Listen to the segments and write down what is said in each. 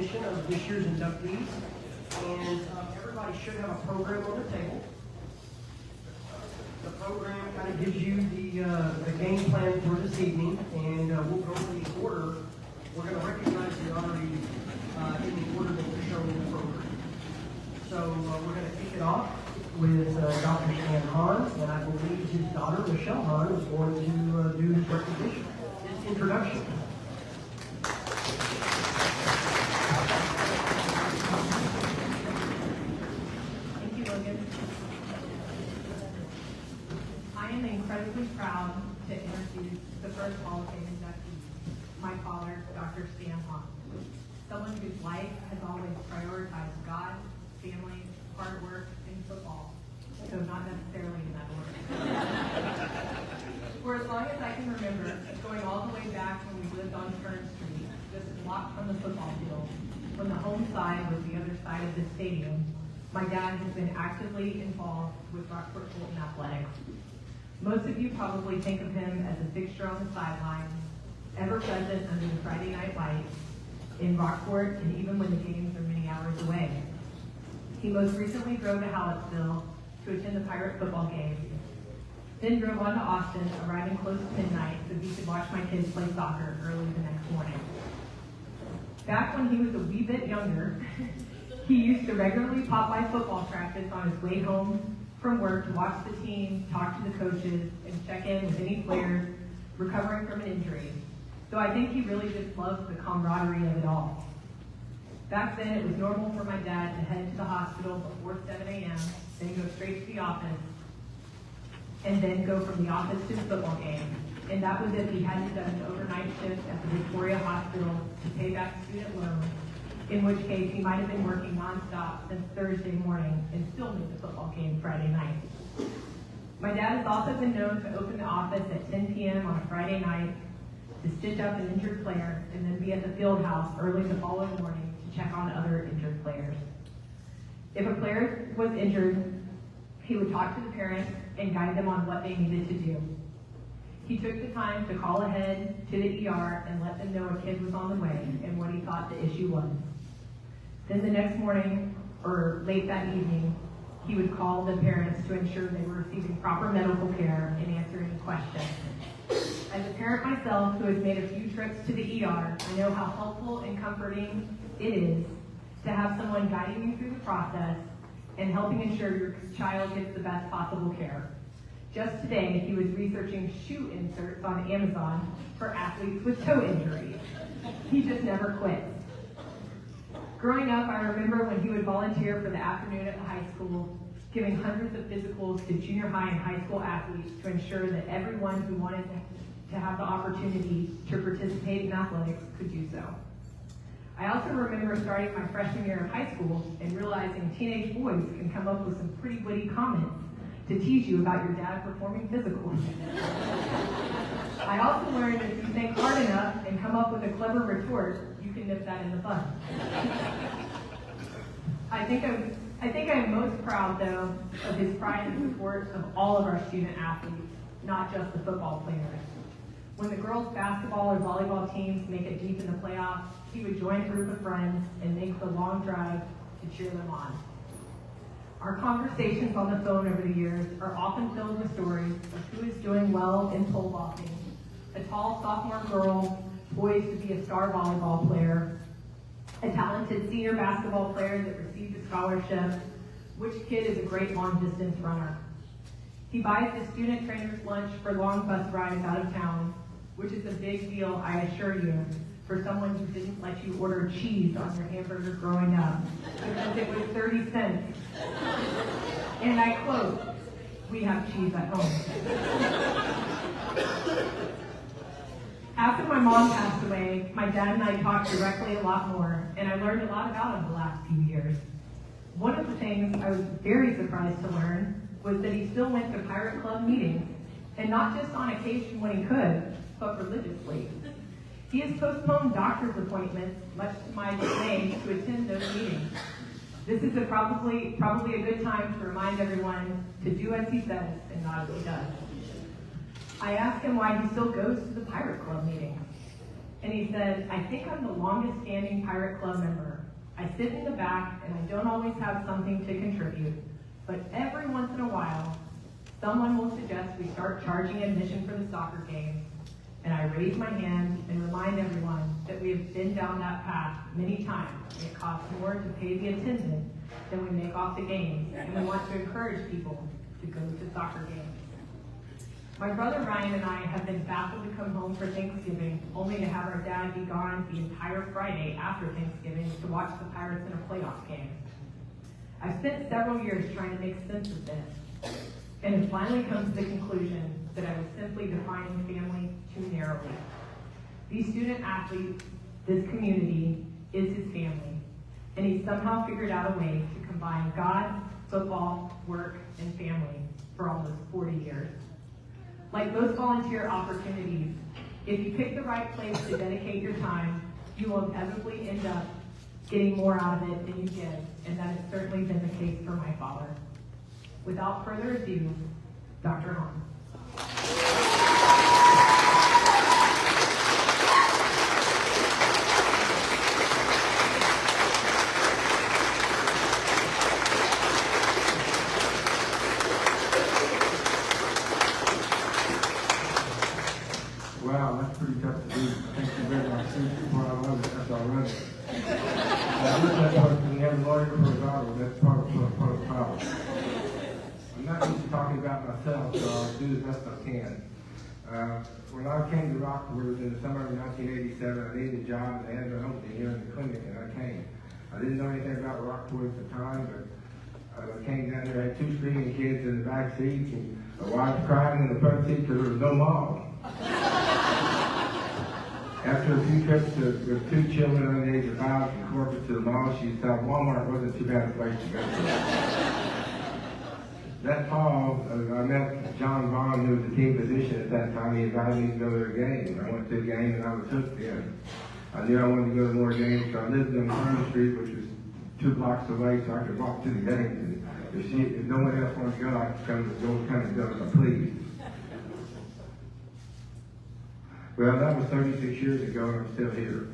recognition of this year's inductees. And everybody should have a program on the table. The program kind of gives you the game plan for this evening, and we'll go in the order. We're going to recognize the honorees in the order that we're shown in the program. So we're going to kick it off with Dr. Shannon Haun, and I believe his daughter, Michelle Haun, is going to do his recognition, his introduction. Thank you, Logan. I am incredibly proud to introduce the first Hall of Fame inductee, my father, Dr. Stan Haun, someone whose life has always prioritized God, family, hard work, and football, so not necessarily in that order. For as long as I can remember, going all the way back when we lived on Kern Street, just a block from the football field, when the home side was the other side of the stadium, my dad has been actively involved with Rockport-Fulton athletics. Most of you probably think of him as a fixture on the sidelines, ever present under the Friday night lights in Rockport, and even when the games are many hours away. He most recently drove to Hallettsville to attend the Pirate football game, then drove on to Austin, arriving close to midnight so he could watch my kids play soccer early the next morning. Back when he was a wee bit younger, he used to regularly pop by football practice on his way home from work to watch the team, talk to the coaches, and check in with any players recovering from an injury. So I think he really just loved the camaraderie of it all. Back then, it was normal for my dad to head to the hospital before 7 a.m., then go straight to the office, and then go from the office to the football game. And that was if he hadn't done an overnight shift at the Victoria Hospital to pay back student loans, in which case he might have been working nonstop since Thursday morning and still made the football game Friday night. My dad has also been known to open the office at 10 p.m. on a Friday night to stitch up an injured player and then be at the field house early the following morning to check on other injured players. If a player was injured, he would talk to the parents and guide them on what they needed to do. He took the time to call ahead to the ER and let them know a kid was on the way and what he thought the issue was. Then the next morning, or late that evening, he would call the parents to ensure they were receiving proper medical care and answer any questions. As a parent myself who has made a few trips to the ER, I know how helpful and comforting it is to have someone guiding you through the process and helping ensure your child gets the best possible care. Just today, he was researching shoe inserts on Amazon for athletes with toe injuries. He just never quits. Growing up, I remember when he would volunteer for the afternoon at the high school, giving hundreds of physicals to junior high and high school athletes to ensure that everyone who wanted to have the opportunity to participate in athletics could do so. I also remember starting my freshman year of high school and realizing teenage boys can come up with some pretty witty comments to tease you about your dad performing physicals. I also learned that if you think hard enough and come up with a clever retort, you can nip that in the bud. I think I'm most proud, though, of his pride and support of all of our student athletes, not just the football players. When the girls' basketball or volleyball teams make it deep in the playoffs, he would join a group of friends and make the long drive to cheer them on. Our conversations on the phone over the years are often filled with stories of who is doing well in pole vaulting, a tall sophomore girl poised to be a star volleyball player, a talented senior basketball player that received a scholarship, which kid is a great long-distance runner. He buys the student trainer's lunch for long bus rides out of town, which is a big deal, I assure you, for someone who didn't let you order cheese on your hamburger growing up, because it was 30 cents. And I quote, "We have cheese at home." After my mom passed away, my dad and I talked directly a lot more, and I learned a lot about him the last few years. One of the things I was very surprised to learn was that he still went to Pirate Club meetings, and not just on occasion when he could, but religiously. He has postponed doctor's appointments, much to my dismay, to attend those meetings. This is probably a good time to remind everyone to do as he says and not as he does. I asked him why he still goes to the Pirate Club meetings. And he said, I think I'm the longest standing Pirate Club member. I sit in the back and I don't always have something to contribute, but every once in a while, someone will suggest we start charging admission for the soccer games. And I raise my hand and remind everyone that we have been down that path many times. It costs more to pay the attendant than we make off the games, and we want to encourage people to go to soccer games. My brother Ryan and I have been baffled to come home for Thanksgiving, only to have our dad be gone the entire Friday after Thanksgiving to watch the Pirates in a playoff game. I've spent several years trying to make sense of this, and have finally come to the conclusion that I was simply defining family too narrowly. These student athletes, this community, is his family, and he somehow figured out a way to combine God, football, work, and family for almost 40 years. Like those volunteer opportunities, if you pick the right place to dedicate your time, you will inevitably end up getting more out of it than you give, and that has certainly been the case for my father. Without further ado, Dr. Haun. Wow, that's pretty tough to do. Thank you very much. Well, I love it. That's all right. That's what when you have a lawyer for a daughter, that's part of the problem. I'm not used to talking about myself, so I'll do the best I can. When I came to Rockport in the summer of 1987, I needed a job and they had an opening here in the clinic, and I came. I didn't know anything about Rockport at the time, but I came down here, I had 2 screaming kids in the back seats, and a wife crying in the front seat because there was no mom. After a few trips with 2 children under the age of 5 from corporate to the mall, she thought Walmart wasn't too bad a place to go to. That fall, I met John Vaughn, who was the team physician at that time. He invited me to go to a game. I went to the game and I was hooked then. I knew I wanted to go to more games, so I lived on Front Street, which was 2 blocks away, so I could walk to the games. And if no one else wanted to go, I could come and go as I pleased. Well, that was 36 years ago, and I'm still here.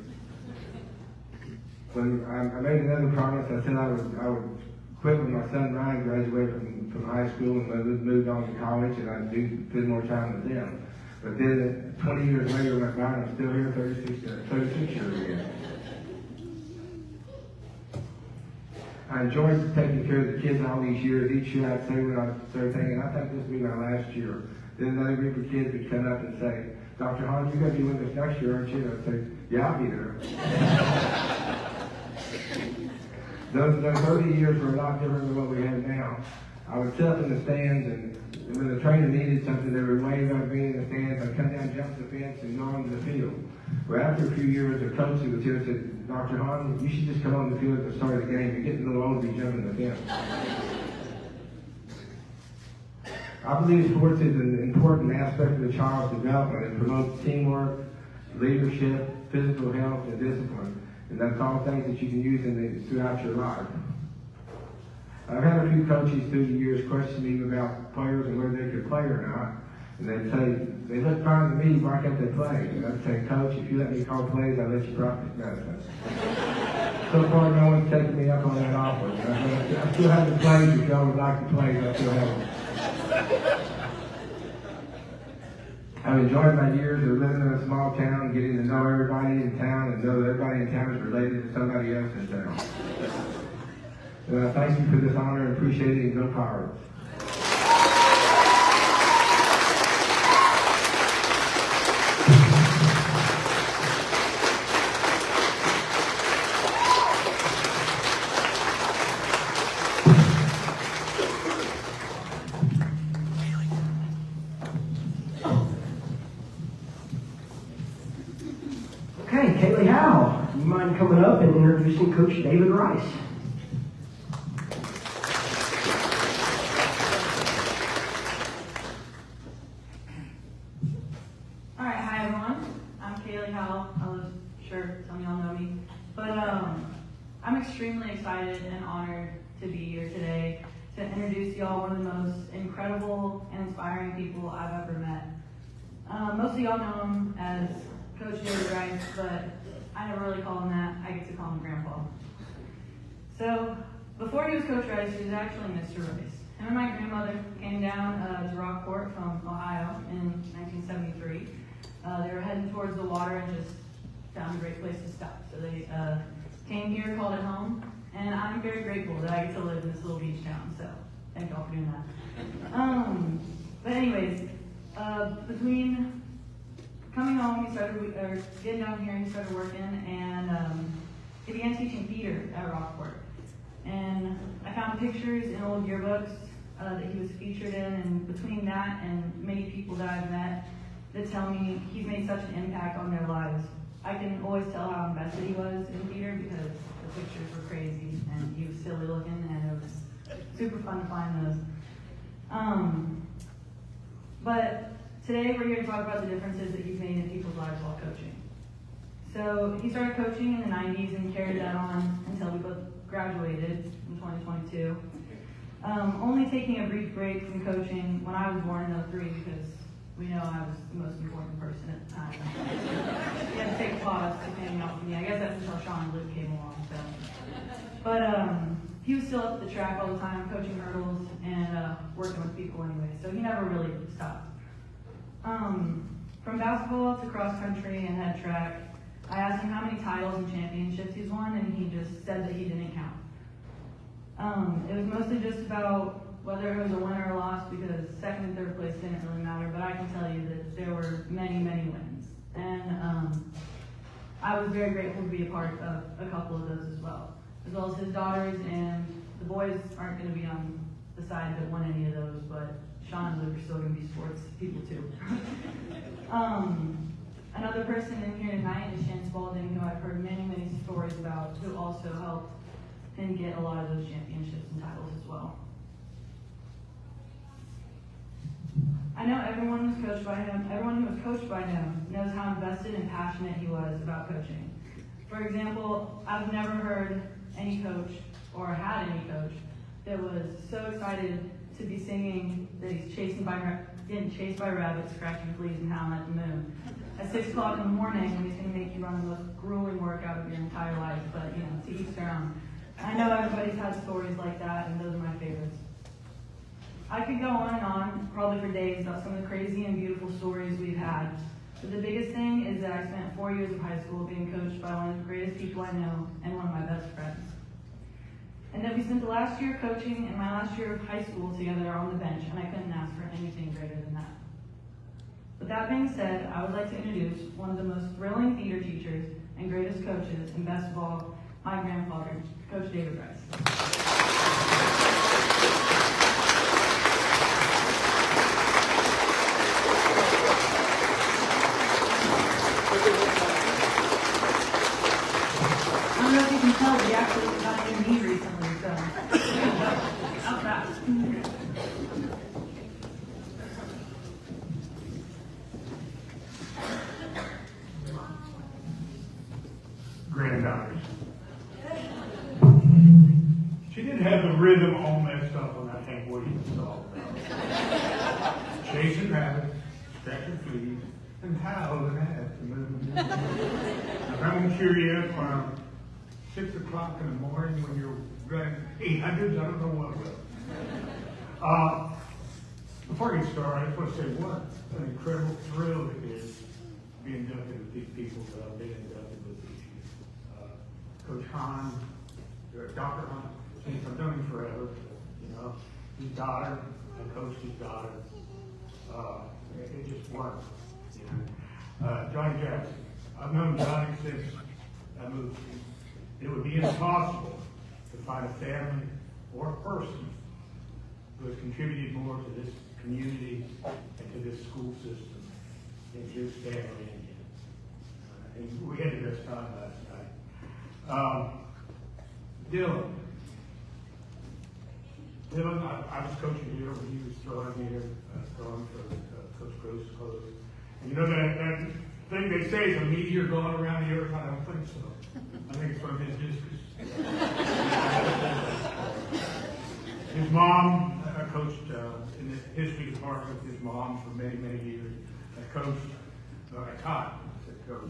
When I made another promise, I said I would quit when my son Ryan graduated from high school and moved on to college, and I'd spend more time with them. But then 20 years later went by, and I'm still here 36 years ago. I enjoyed taking care of the kids all these years. Each year I'd say when I started thinking, I think this will be my last year. Then another group of kids would come up and say, Dr. Haun, you're going to be with us next year, aren't you? And I'd say, yeah, I'll be there. Those 30 years were a lot different than what we have now. I would sit up in the stands, and when the trainer needed something, they would wave at me in the stands. I'd come down, jump the fence, and go onto the field. Well, after a few years, the coach who was here said, Dr. Haun, you should just come on the field at the start of the game. You're getting a little old to be jumping the fence. I believe sports is an important aspect of the child's development. It promotes teamwork, leadership, physical health, and discipline. And that's all things that you can use throughout your life. I've had a few coaches through the years question me about players and whether they could play or not. And they'd say, they look fine to me, why can't they play? And I'd say, Coach, if you let me call plays, I'll let you practice medicine. So far, no one's taken me up on that offer. I still have the plays. If y'all would like the plays, I still have them. I've enjoyed my years of living in a small town, getting to know everybody in town, and know that everybody in town is related to somebody else in town. And I thank you for this honor and appreciate it, and go Pirates. Okay, Kaylee Howe, you mind coming up and introducing Coach David Rice? All right, hi everyone. I'm Kaylee Howe. I'm sure some of y'all know me, but I'm extremely excited and honored to be here today to introduce y'all one of the most incredible and inspiring people I've ever met. Most of y'all know him as Coach David Rice, but I never really call him that. I get to call him Grandpa. So, before he was Coach Rice, he was actually Mr. Rice. Him and my grandmother came down to Rockport from Ohio in 1973. They were heading towards the water and just found a great place to stop. So they came here, called it home, and I'm very grateful that I get to live in this little beach town. So, thank y'all for doing that. But anyways, between coming home, getting down here, he started working, and he began teaching theater at Rockport. And I found pictures in old yearbooks that he was featured in, and between that and many people that I've met that tell me he's made such an impact on their lives, I can always tell how invested he was in theater because the pictures were crazy, and he was silly looking, and it was super fun to find those. But today we're here to talk about the differences that he's made in people's lives while coaching. So he started coaching in the 90s and carried that on until we both graduated in 2022. Only taking a brief break from coaching when I was born in 03 because we know I was the most important person at the time. He had to take a pause to hang out with me. I guess that's until Sean and Luke came along. So. But he was still at the track all the time, coaching hurdles and working with people anyway. So he never really stopped. From basketball to cross country and head track, I asked him how many titles and championships he's won, and he just said that he didn't count. It was mostly just about whether it was a win or a loss because second and third place didn't really matter, but I can tell you that there were many, many wins. And I was very grateful to be a part of a couple of those as well as his daughters, and the boys aren't going to be on the side that won any of those, but Sean and Luke are still going to be sports people too. Another person in here tonight is Shannon Spaulding, who I've heard many, many stories about, who also helped him get a lot of those championships and titles as well. I know everyone who was coached by him knows how invested and passionate he was about coaching. For example, I've never heard any coach or had any coach that was so excited to be singing that he's getting chased by rabbits, scratching fleas, and howling at the moon at 6 o'clock in the morning when he's going to make you run the most grueling workout of your entire life, but to each their own. I know everybody's had stories like that, and those are my favorites. I could go on and on, probably for days, about some of the crazy and beautiful stories we've had. But the biggest thing is that I spent 4 years of high school being coached by one of the greatest people I know and one of my best friends. And that we spent the last year coaching and my last year of high school together on the bench, and I couldn't ask for anything greater than that. With that being said, I would like to introduce one of the most thrilling theater teachers and greatest coaches, and best of all, my grandfather, Coach David Rice. I don't know if you can tell, but he actually got a new knee recently, so how's that? Granddaughters. She didn't have the rhythm all messed up on that Hank Williams song. Chasing rabbits, scratching fleas, and howling at the moon. If I'm going to cheer you up around 6 o'clock in the morning when you're running 800s, I don't know what will. Before I get started, I just want to say what an incredible thrill it is to be inducted with these people that I've been inducted with this year. Coach Haun, Dr. Haun, since I've known him forever, his daughter, I coached his daughter. It just worked. Johnny Jackson, I've known Johnny since I moved. It would be impossible to find a family or a person who has contributed more to this community and to this school system than his family and him. And we had the best time last night. Dylan, I was coaching here when he was throwing for Coach Gross' clothes. And that thing they say is a meteor going around the earth? I don't think so. I think it's from his discus. His mom, I coached in the history department with his mom for many, many years. I taught coach.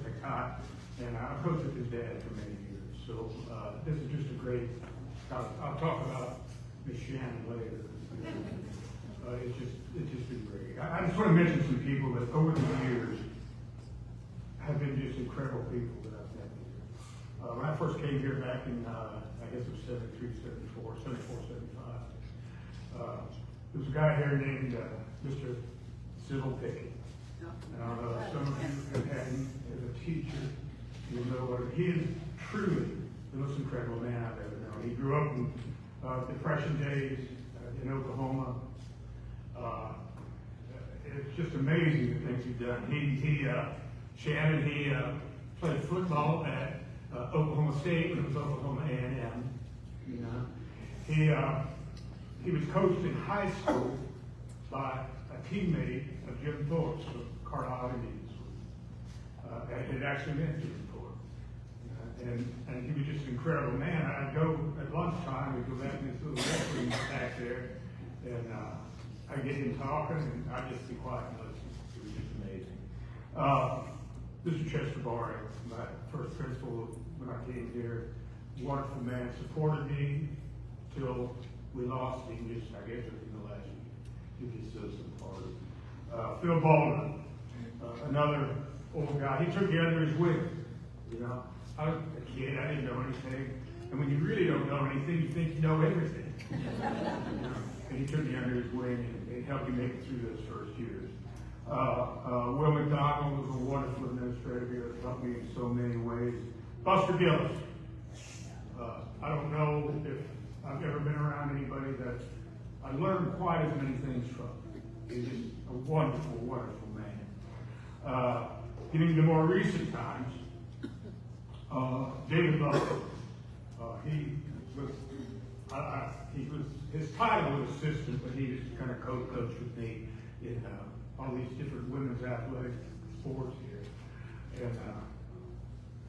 And I've coached with his dad for many years. So this is just a great, I'll talk about Miss Shannon later. It's just been great. I just want to mention some people that over the years have been just incredible people that I've met here. When I first came here back in, I guess it was 73, 74, 75, there was a guy here named Mr. Civil Pickett. Some of you have had him as a teacher. You know, he is truly the most incredible man I've ever known. He grew up in Depression days in Oklahoma. It's just amazing the things he's done. Shannon, he played football at Oklahoma State when it was Oklahoma A&M. You know, he was coached in high school by a teammate of Jim Thorpe's of Carlisle Indians. It actually meant Jim Thorpe. And he was just an incredible man. I'd go at lunchtime, we'd go back in this little restroom back there, and I'd get him talking, and I'd just be quiet and listen. It was just amazing. Mr. Chester Barry, my first principal when I came here, wonderful man, supported me till we lost him, just I guess in the last year. He was so supportive. Phil Baldwin, another old guy. He took me under his wing. You know, I was a kid. I didn't know anything. And when you really don't know anything, you think you know everything. You know? And he took me under his wing and helped me make it through those first years. Will McDonald was a wonderful administrator here that helped me in so many ways. Buster Gillis. I don't know if I've ever been around anybody that I learned quite as many things from. He's just a wonderful, wonderful man. Getting to more recent times, David Butler. His title was assistant, but he just kind of coached with me in all these different women's athletic sports here. And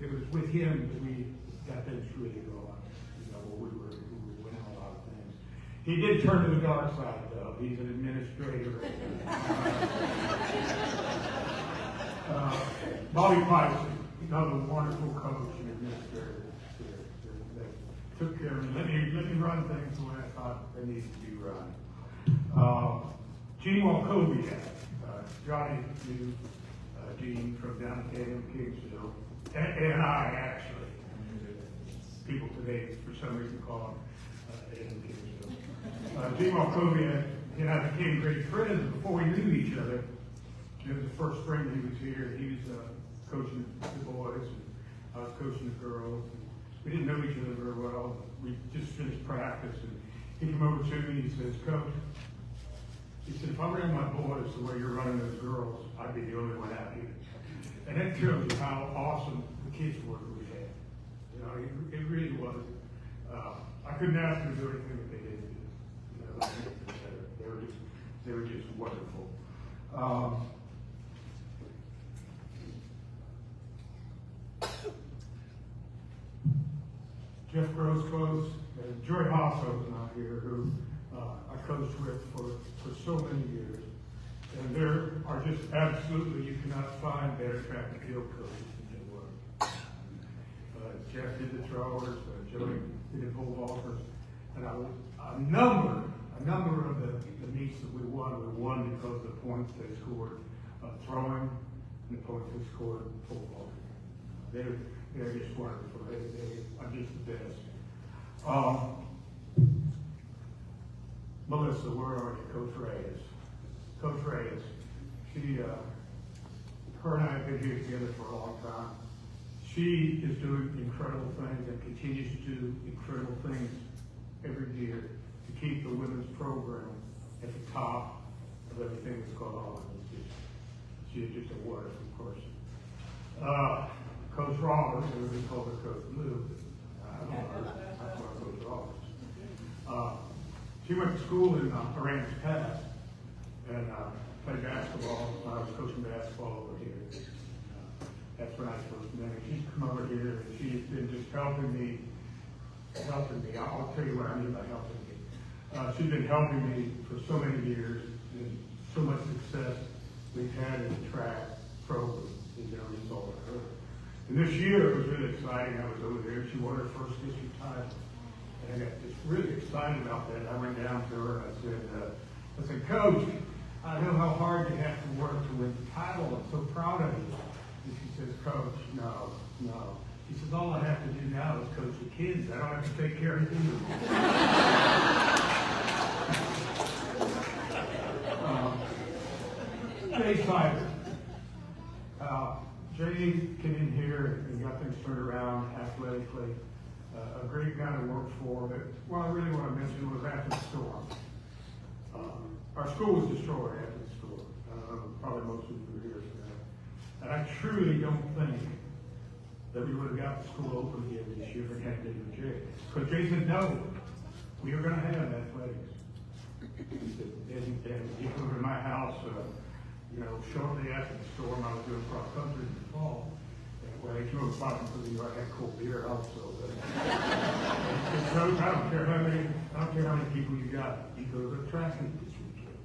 it was with him that we got things really going. You know, we were winning a lot of things. He did turn to the dark side, though. He's an administrator. Bobby Pipes, another wonderful coach and administrator. That took care of me. Let me run things the way I thought they needed to be run. Gene Walkoviak, Johnny knew Gene from down in Kingsville, and I actually. People today, for some reason, call him Kingsville. Gene Walkoviak and I became great friends before we knew each other. It was the first spring that he was here. He was coaching the boys, and I was coaching the girls. We didn't know each other very well. We just finished practice, and he came over to me and he says, "Coach," he said, "if I ran my boys the way you're running those girls, I'd be the only one out here." And that shows you how awesome the kids were that we had. You know, it really was. I couldn't ask them to do anything that they didn't do. You know, they were just wonderful. Jeff Grosclose and Joy Hosso is not here, who I coached with for so many years. And there are just absolutely, you cannot find better track and field coaches than they were. Jeff did the throwers, Joey did the pole vaulters, and a number of the meets that we won because of the points they scored throwing and the points they scored pole vaulting. They're just wonderful. They are just the best. Melissa, where are you? Coach Reyes. Coach Reyes, her and I have been here together for a long time. She is doing incredible things and continues to do incredible things every year to keep the women's program at the top of everything that's going on. She is just a wonderful person. Coach Roberts, we call her Coach Lou. I don't know her. I call her Coach Roberts. She went to school in Aransas Pass and played basketball. I was coaching basketball over here. That's when I first met her. She's come over here and she's been just helping me. I'll tell you what I mean by helping me. She's been helping me for so many years and so much success we've had in the track program. is their result of her. And this year it was really exciting. I was over there. She won her first district title. And I got just really excited about that. I went down to her and I said, Coach, I know how hard you have to work to win the title. I'm so proud of you. And she says, Coach, no. She says, all I have to do now is coach the kids. I don't have to take care of you. Jay Cyber. Jay came in here and got things turned around athletically. A great guy to work for. But what I really want to mention was after the storm. Our school was destroyed after the storm. Probably most of you were here for that. And I truly don't think that we would have got the school open again this year if it hadn't been for Jay. Because Jay said, no, we are going to have athletics. He said, and he came over to my house, shortly after the storm. I was doing cross country in the fall. And when I came over talking to me, I had cold beer also. But Coach, I don't care how many people you got. He goes, "They're track meet this weekend."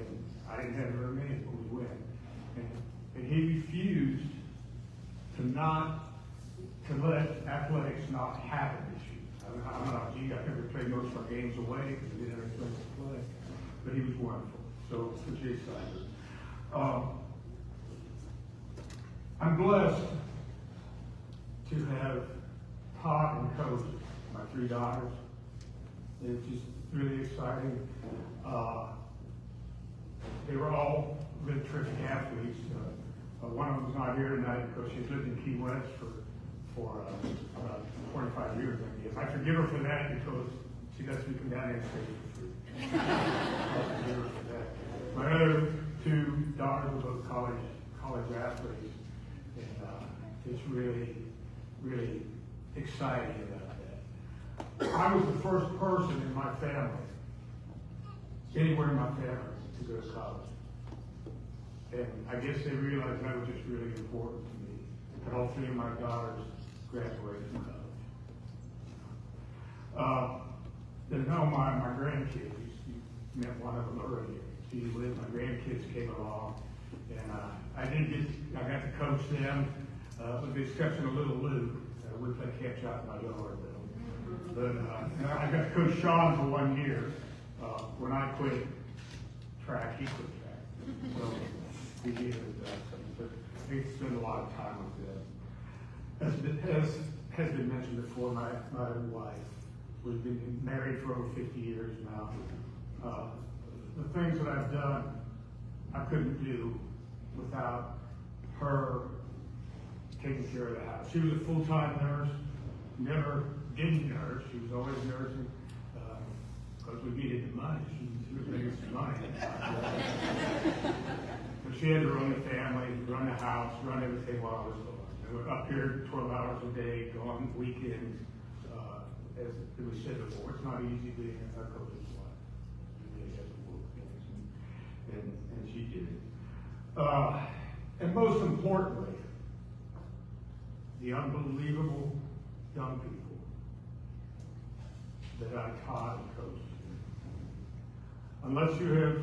And I didn't have very many when we went. And he refused to let athletics not happen this year. I'm not, I never played most of our games away because we didn't have any place to play. But he was wonderful. So for Jay Cyber. I'm blessed to have taught and coached my 3 daughters. It's just really exciting. They were all really terrific athletes. One of them's not here tonight because she's lived in Key West for about 25 years, I guess. I forgive her for that because she lets me come down there and stay for free. I forgive her for that. My other 2 daughters are both college athletes, and it's really, really exciting about that. I was the first person in my family, anywhere in my family, to go to college. And I guess they realized that was just really important to me, that all 3 of my daughters graduated from college. Then now my grandkids, you met one of them earlier. My grandkids came along, and I got to coach them, with the exception of little Luke. We play catch out in my yard, but I got to coach Sean for 1 year. When I quit track, he quit track. So we did but we spend a lot of time with them. As has been mentioned before, my wife, we've been married for over 50 years now. The things that I've done, I couldn't do without her taking care of the house. She was a full-time nurse, never didn't nurse. She was always nursing because we needed the money. She was making some money. But she had to run the family, run the house, run everything while I was gone. And we're up here 12 hours a day, gone weekends. As we said before, it's not easy being a coach's wife. And she did it. And most importantly, the unbelievable young people that I taught and coached. Unless you have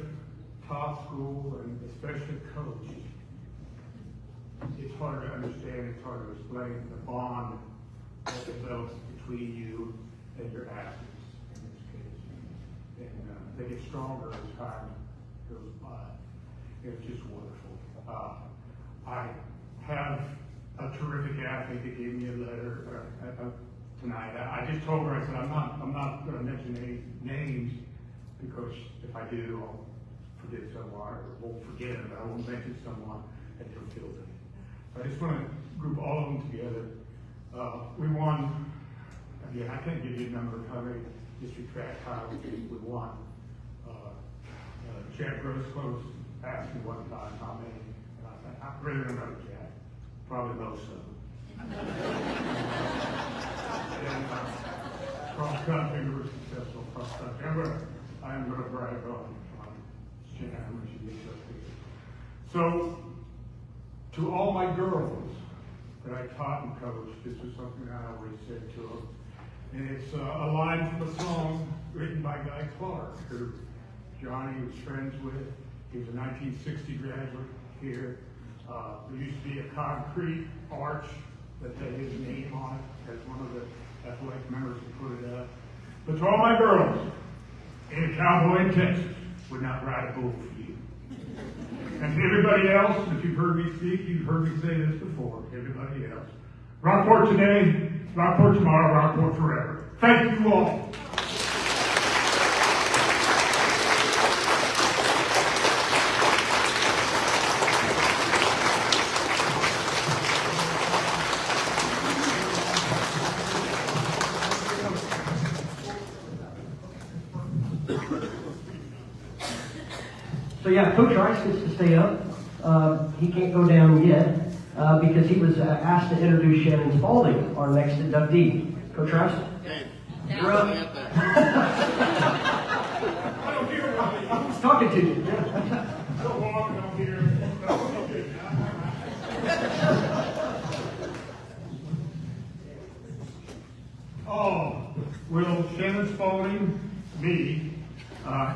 taught school and especially coached, it's hard to understand, it's hard to explain the bond that develops between you and your athletes in this case. And they get stronger as time goes by. It's just wonderful. I have a terrific athlete that gave me a letter tonight. I just told her, I said, I'm not going to mention any names because if I do, I'll forget someone or won't forget them. I won't mention someone that don't feel it. So I just want to group all of them together. We won, again, I can't give you a number of how many district track titles we won. Jack Grosclose asked me one time how many, and I said, I really don't know, Jack. Probably most of them. And cross country, we were successful cross country. I'm going to brag on Shannon when she gets up here. So, to all my girls that I taught and coached, this was something I always said to them. And it's a line from a song written by Guy Clark, who Johnny was friends with. He was a 1960 graduate here. There used to be a concrete arch that had his name on it as one of the athletic members who put it up. But to all my girls, any cowboy in Texas would not ride a bull for you. And to everybody else, if you've heard me speak, you've heard me say this before, everybody else. Rockport today, Rockport tomorrow, Rockport forever. Thank you all. So yeah, Coach Rice gets to stay up. He can't go down yet because he was asked to introduce Shannon Spaulding, our next inductee. Coach Rice? You're up. I was talking to you. Don't walk down here. Oh, will Shannon Spaulding, me,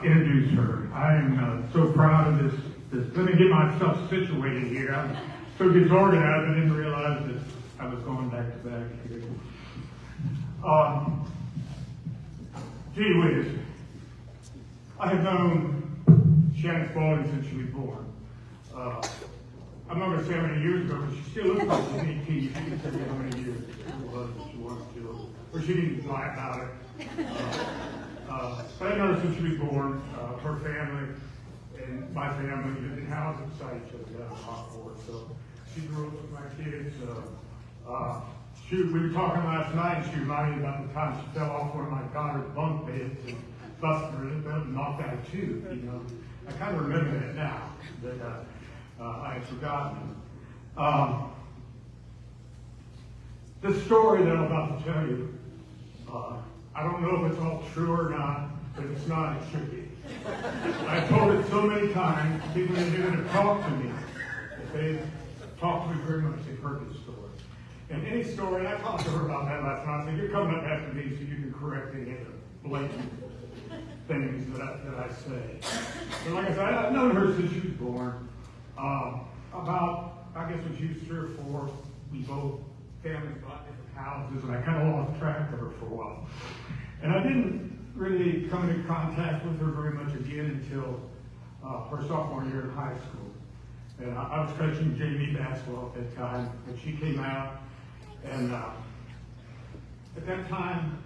introduce her? I am so proud of this. Let me get myself situated here. I'm so disorganized I didn't realize that I was going back to back here. Gee whiz. I have known Shannon Spaulding since she was born. I'm not going to say how many years ago, but she still looks like she's 18. She didn't tell me how many years it was that she wanted to, or she didn't lie about it. But I know her since she was born. Her family and my family lived in houses beside each other down in Rockport. So she grew up with my kids. We were talking last night, and she reminded me about the time she fell off one of my daughter's bunk beds and busted her lip out and knocked out a tooth. You know, I kind of remember that now, but I had forgotten. The story that I'm about to tell you, I don't know if it's all true or not, but if it's not, it should be. I've told it so many times, people that are going to talk to me, if they talk to me very much, they've heard this story. And any story, and I talked to her about that last night, I said, you're coming up after me so you can correct any of the blatant things that I say. But like I said, I've known her since she was born. About, I guess when she was 3 or 4, we both, families bought different houses, and I kind of lost track of her for a while. And I didn't really come into contact with her very much again until her sophomore year in high school. And I was coaching JV basketball at that time, and she came out, and at that time,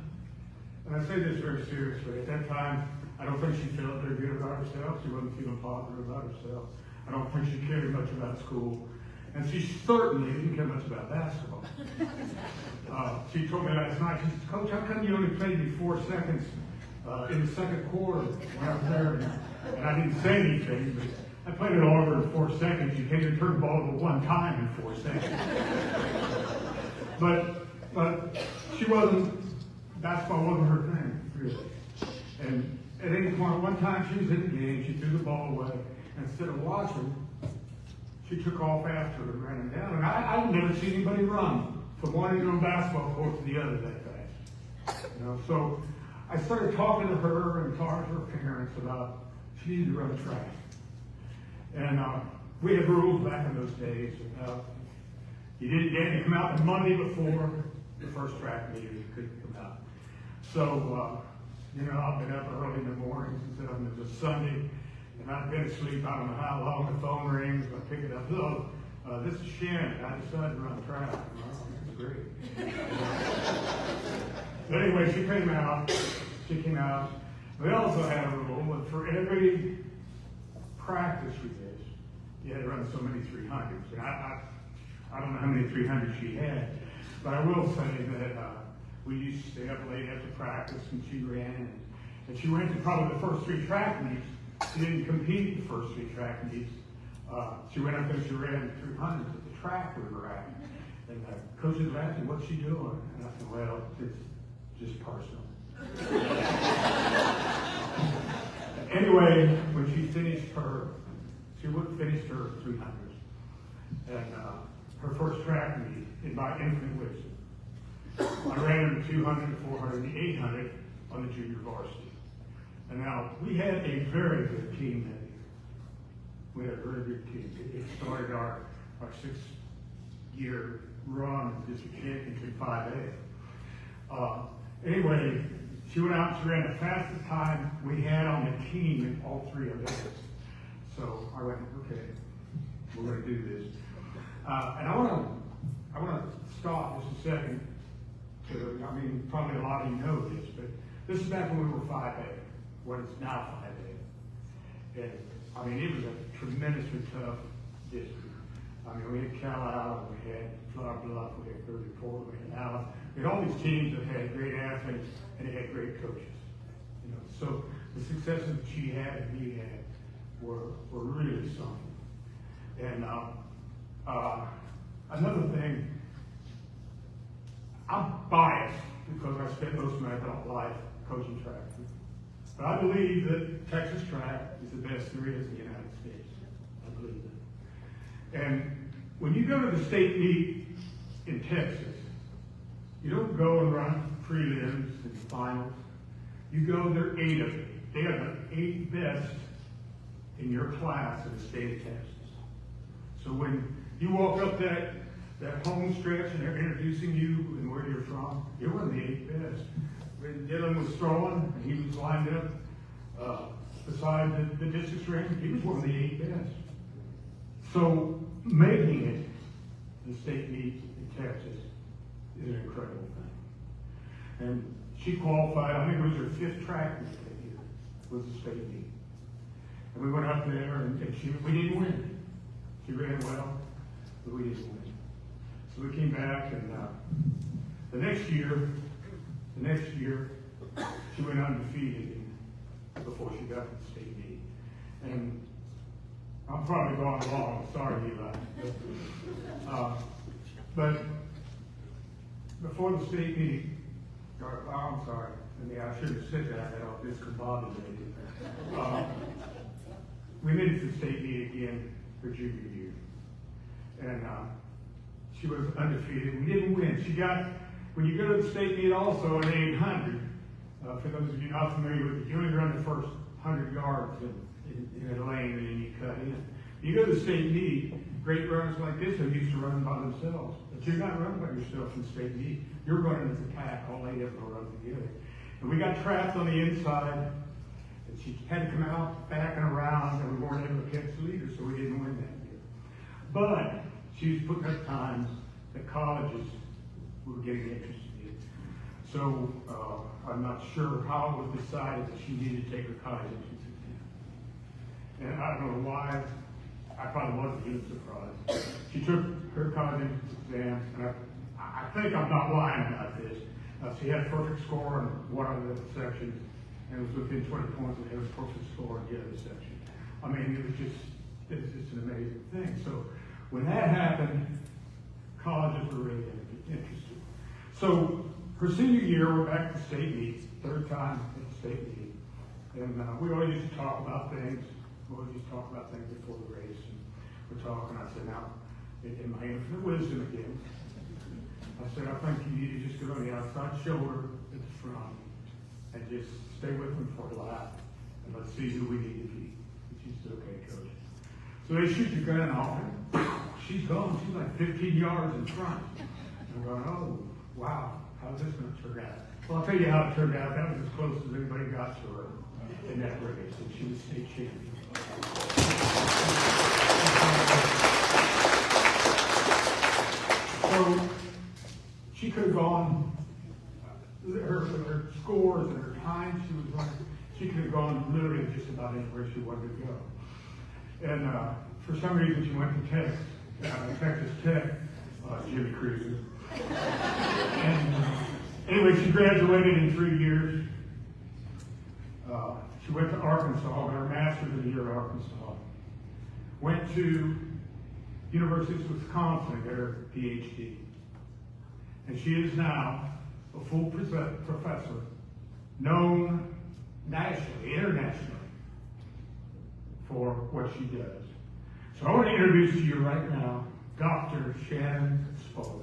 and I say this very seriously, at that time, I don't think she felt very good about herself. She wasn't feeling positive about herself. I don't think she cared much about school. And she certainly didn't care much about basketball. She told me last night, she said, Coach, how come you only played me 4 seconds in the second quarter when I was there? And I didn't say anything, but I played it longer than 4 seconds. You can't even turn the ball over 1 time in 4 seconds. But she wasn't, basketball wasn't her thing, really. And at any point, one time she was in the game, she threw the ball away. And instead of watching, she took off after her and ran him down. And I've never seen anybody run from one end of the basketball court to the other that fast. You know, so I started talking to her and talking to her parents about she needed to run track. And we had rules back in those days. You didn't come out the Monday before the first track meeting. You couldn't come out. So, I've been up early in the mornings and said it was a Sunday. And I've been asleep. I don't know how long the phone rings. I pick it up. Hello, this is Shannon. I decided to run track. Oh, this is great. But anyway, she came out. We also had a rule that for every practice we did, you had to run so many 300s. And I don't know how many 300s she had, but I will say that we used to stay up late after practice, and she ran. And she went to probably the first 3 track meets. She didn't compete the first 3 track meets. She went up there, she ran 300s at the track we were at. And coaches were asking, what's she doing? And I said, well, it's just personal. Anyway, when she finished she would finish her 300s. And her first track meet, in my infinite wisdom, I ran her 200, 400, and 800 on the junior varsity. And now, we had a very good team that year. We had a very good team. It started our our 6-year run of district championship 5A. Anyway, she went out and she ran the fastest time we had on the team in all 3 events. So I went, okay, we're going to do this. And I want to stop just a second. I mean, probably a lot of you know this, but this is back when we were 5A, what is now 5A. And I mean, it was a tremendously tough district. I mean, we had Cal, we had Flower Bluff, we had 34, we had Allen. We had all these teams that had great athletes and they had great coaches. You know, so the successes that she had and he had were really something. And another thing, I'm biased because I spent most of my adult life coaching track. But I believe that Texas track is the best there is in the United States. I believe that. And when you go to the state meet in Texas, you don't go and run prelims and finals. You go, there are 8 of them. They are the 8 best in your class in the state of Texas. So when you walk up that home stretch and they're introducing you and where you're from, you're one of the 8 best. When Dylan was throwing and he was lined up beside the distance ring, he was one of the 8 best. So making it the state meet in Texas is an incredible thing. And she qualified, I think it was her 5th track meet that year, was the state meet. And we went up there and we didn't win. She ran well, but we didn't win. So we came back and the next year, she went undefeated before she got to the state meet. And I'm probably going wrong, sorry Eli. But before the state meet, I'm sorry, I shouldn't have said that, I was discombobulated. We made it to the state meet again her junior year. And she was undefeated. We didn't win. She got, when you go to the state meet also in 800, for those of you not familiar with it, you only run the first 100 yards in a lane and then you cut in. You go to the state meet, great runners like this are used to running by themselves. But you're not running by yourself in the state meet. You're running as a pack, all 8 of them are running together. And we got trapped on the inside, and she had to come out, back and around, and we weren't able to catch the leader, so we didn't win that year. But she was putting up times that colleges were getting interested in. So I'm not sure how it was decided that she needed to take her college entrance exam. And I don't know why. I probably wasn't even surprised. She took her college entrance exam, and I think I'm not lying about this. She had a perfect score in one of the sections, and it was within 20 points of having a perfect score in the other section. I mean, it was just an amazing thing. So when that happened, colleges were really interested. So her senior year, we're back to state meets, 3rd time at the state meet. And we always used to talk about things. We always used to talk about things before the race. And we're talking, I said, now, in my infinite wisdom again, I said, I think you need to just go on the outside shoulder at the front and just stay with them for a lap. And let's see who we need to be. And she said, okay, coach. So they shoot the gun off, and she's gone. She's like 15 yards in front. And I'm going, oh, wow, how's this going to turn out? Well, I'll tell you how it turned out. That was as close as anybody got to her in that race, and she was state champion. So she could have gone, her scores and her times she was running, she could have gone literally just about anywhere she wanted to go. And for some reason, she went to Texas Tech, Jimmy Cruiser. And anyway, she graduated in 3 years. She went to Arkansas, got her master's in the year at Arkansas. Went to University of Wisconsin, got her PhD. And she is now a full professor, known nationally, internationally, for what she does. So I want to introduce to you right now, Dr. Shannon Spaulding.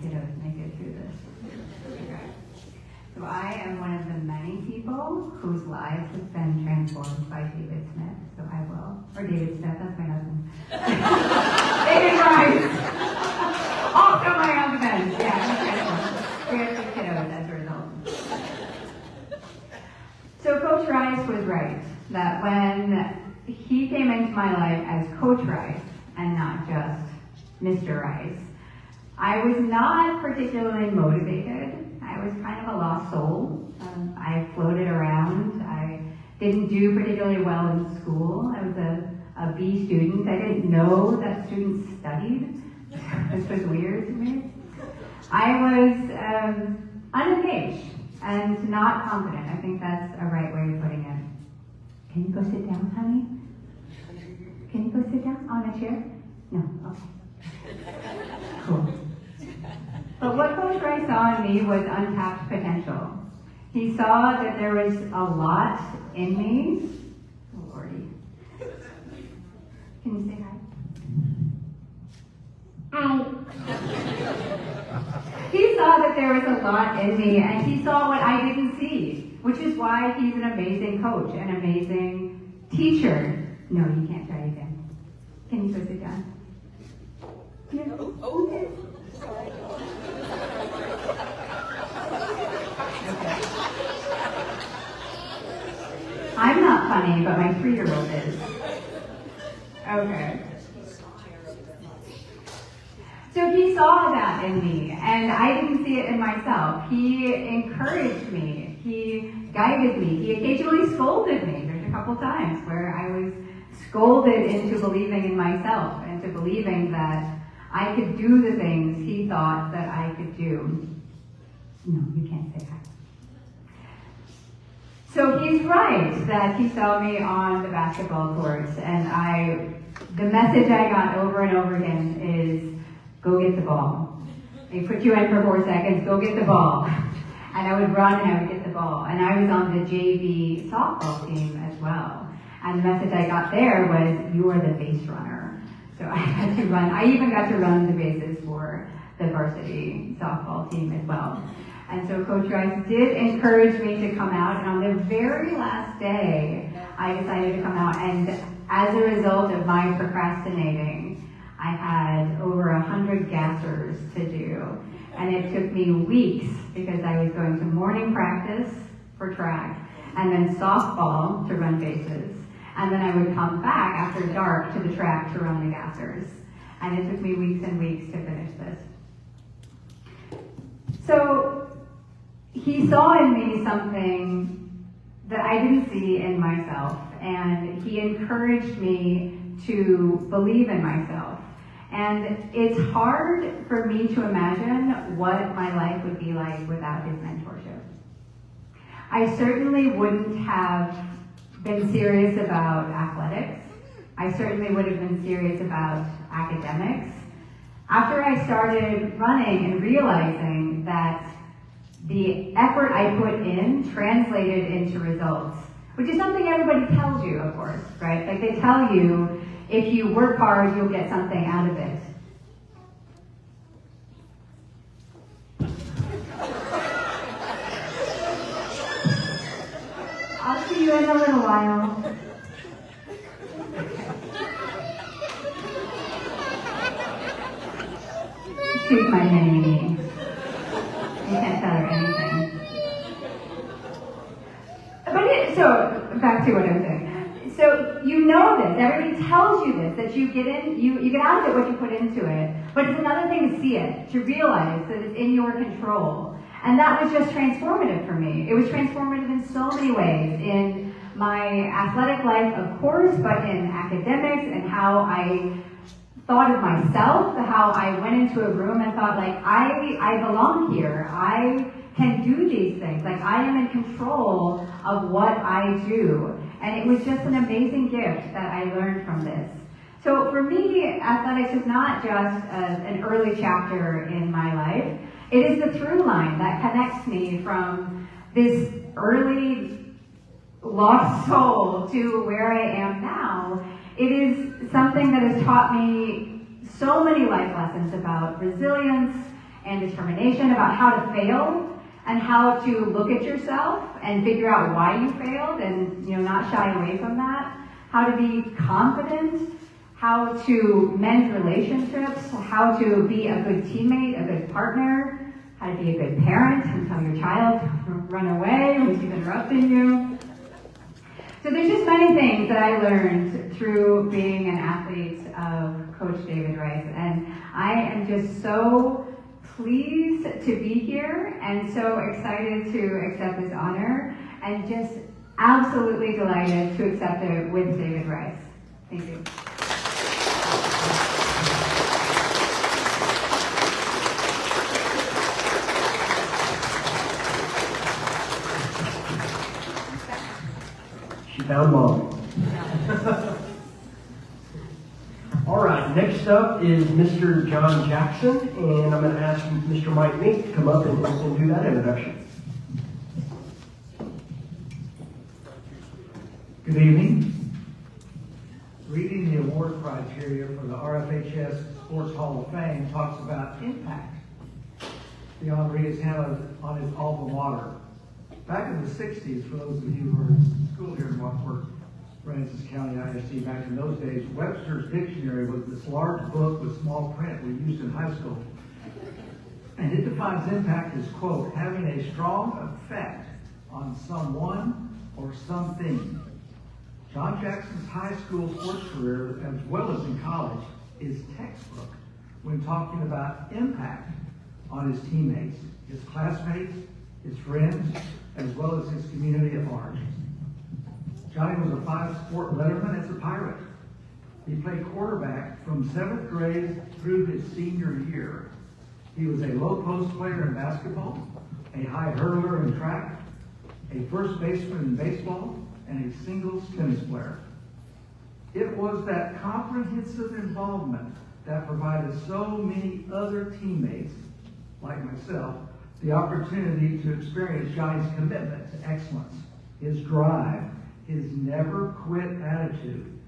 kiddos make it through this. Okay. So I am one of the many people whose lives have been transformed by David Smith. So I will, or David Smith, that's my husband. David Rice! Also my husband! Yeah, we have 2 kiddos as a result. So Coach Rice was right, that when he came into my life as Coach Rice and not just Mr. Rice, I was not particularly motivated. I was kind of a lost soul. I floated around. I didn't do particularly well in school. I was a B student. I didn't know that students studied. This was weird to me. I was unengaged and not confident. I think that's a right way of putting it. Can you go sit down, honey? Can you go sit down on a chair? No, okay. Cool. But what Coach Rice saw in me was untapped potential. He saw that there was a lot in me. Oh, Lordy. Can you say hi? Hi. He saw that there was a lot in me, and he saw what I didn't see, which is why he's an amazing coach, an amazing teacher. No, you can't try again. Can you go sit down? Yeah. Okay. I'm not funny, but my 3-year-old is. Okay. So he saw that in me, and I didn't see it in myself. He encouraged me. He guided me. He occasionally scolded me. There's a couple times where I was scolded into believing in myself, into believing that I could do the things he thought that I could do. No, you can't say that. So he's right that he saw me on the basketball court, and the message I got over and over again is, go get the ball. They put you in for 4 seconds, go get the ball. And I would run and I would get the ball. And I was on the JV softball team as well. And the message I got there was, you are the base runner. So I had to run. I even got to run the bases for the varsity softball team as well. And so Coach Rice did encourage me to come out. And on the very last day, I decided to come out. And as a result of my procrastinating, I had over 100 gassers to do. And it took me weeks because I was going to morning practice for track and then softball to run bases. And then I would come back after dark to the track to run the gassers. And it took me weeks and weeks to finish this. So he saw in me something that I didn't see in myself. And he encouraged me to believe in myself. And it's hard for me to imagine what my life would be like without his mentorship. I certainly wouldn't have been serious about athletics. I certainly would have been serious about academics. After I started running and realizing that the effort I put in translated into results, which is something everybody tells you, of course, right? Like they tell you, if you work hard, you'll get something out of it. I'll see you in a little while. She's my mini-me. You can't tell her anything. So, back to what I was saying. So you know this, everybody tells you this, that you get out of it what you put into it. But it's another thing to see it, to realize that it's in your control. And that was just transformative for me. It was transformative in so many ways. In my athletic life, of course, but in academics and how I thought of myself, how I went into a room and thought, like, I belong here. I can do these things. Like, I am in control of what I do. And it was just an amazing gift that I learned from this. So for me, athletics is not just an early chapter in my life. It is the through line that connects me from this early lost soul to where I am now. It is something that has taught me so many life lessons about resilience and determination about how to fail and how to look at yourself and figure out why you failed and, not shy away from that. How to be confident, how to mend relationships, how to be a good teammate, a good partner, how to be a good parent and tell your child to run away when she's interrupting you. So there's just many things that I learned through being an athlete of Coach David Rice, and I am just so pleased to be here and so excited to accept this honor and just absolutely delighted to accept it with David Rice. Thank you. She found mom. All right, next up is Mr. John Jackson, and I'm going to ask Mr. Mike Mink to come up and do that introduction. Good evening. Reading the award criteria for the RFHS Sports Hall of Fame talks about impact the honoree has had on his alma mater. Back in the 60s, for those of you who were in school here in Rockport, Francis County ISD, back in those days, Webster's Dictionary was this large book with small print we used in high school. And it defines impact as, quote, having a strong effect on someone or something. John Jackson's high school sports career, as well as in college, is textbook when talking about impact on his teammates, his classmates, his friends, as well as his community at large. Johnny was a 5-sport letterman as a Pirate. He played quarterback from 7th grade through his senior year. He was a low post player in basketball, a high hurdler in track, a first baseman in baseball, and a singles tennis player. It was that comprehensive involvement that provided so many other teammates, like myself, the opportunity to experience Johnny's commitment to excellence, his drive, his never quit attitude.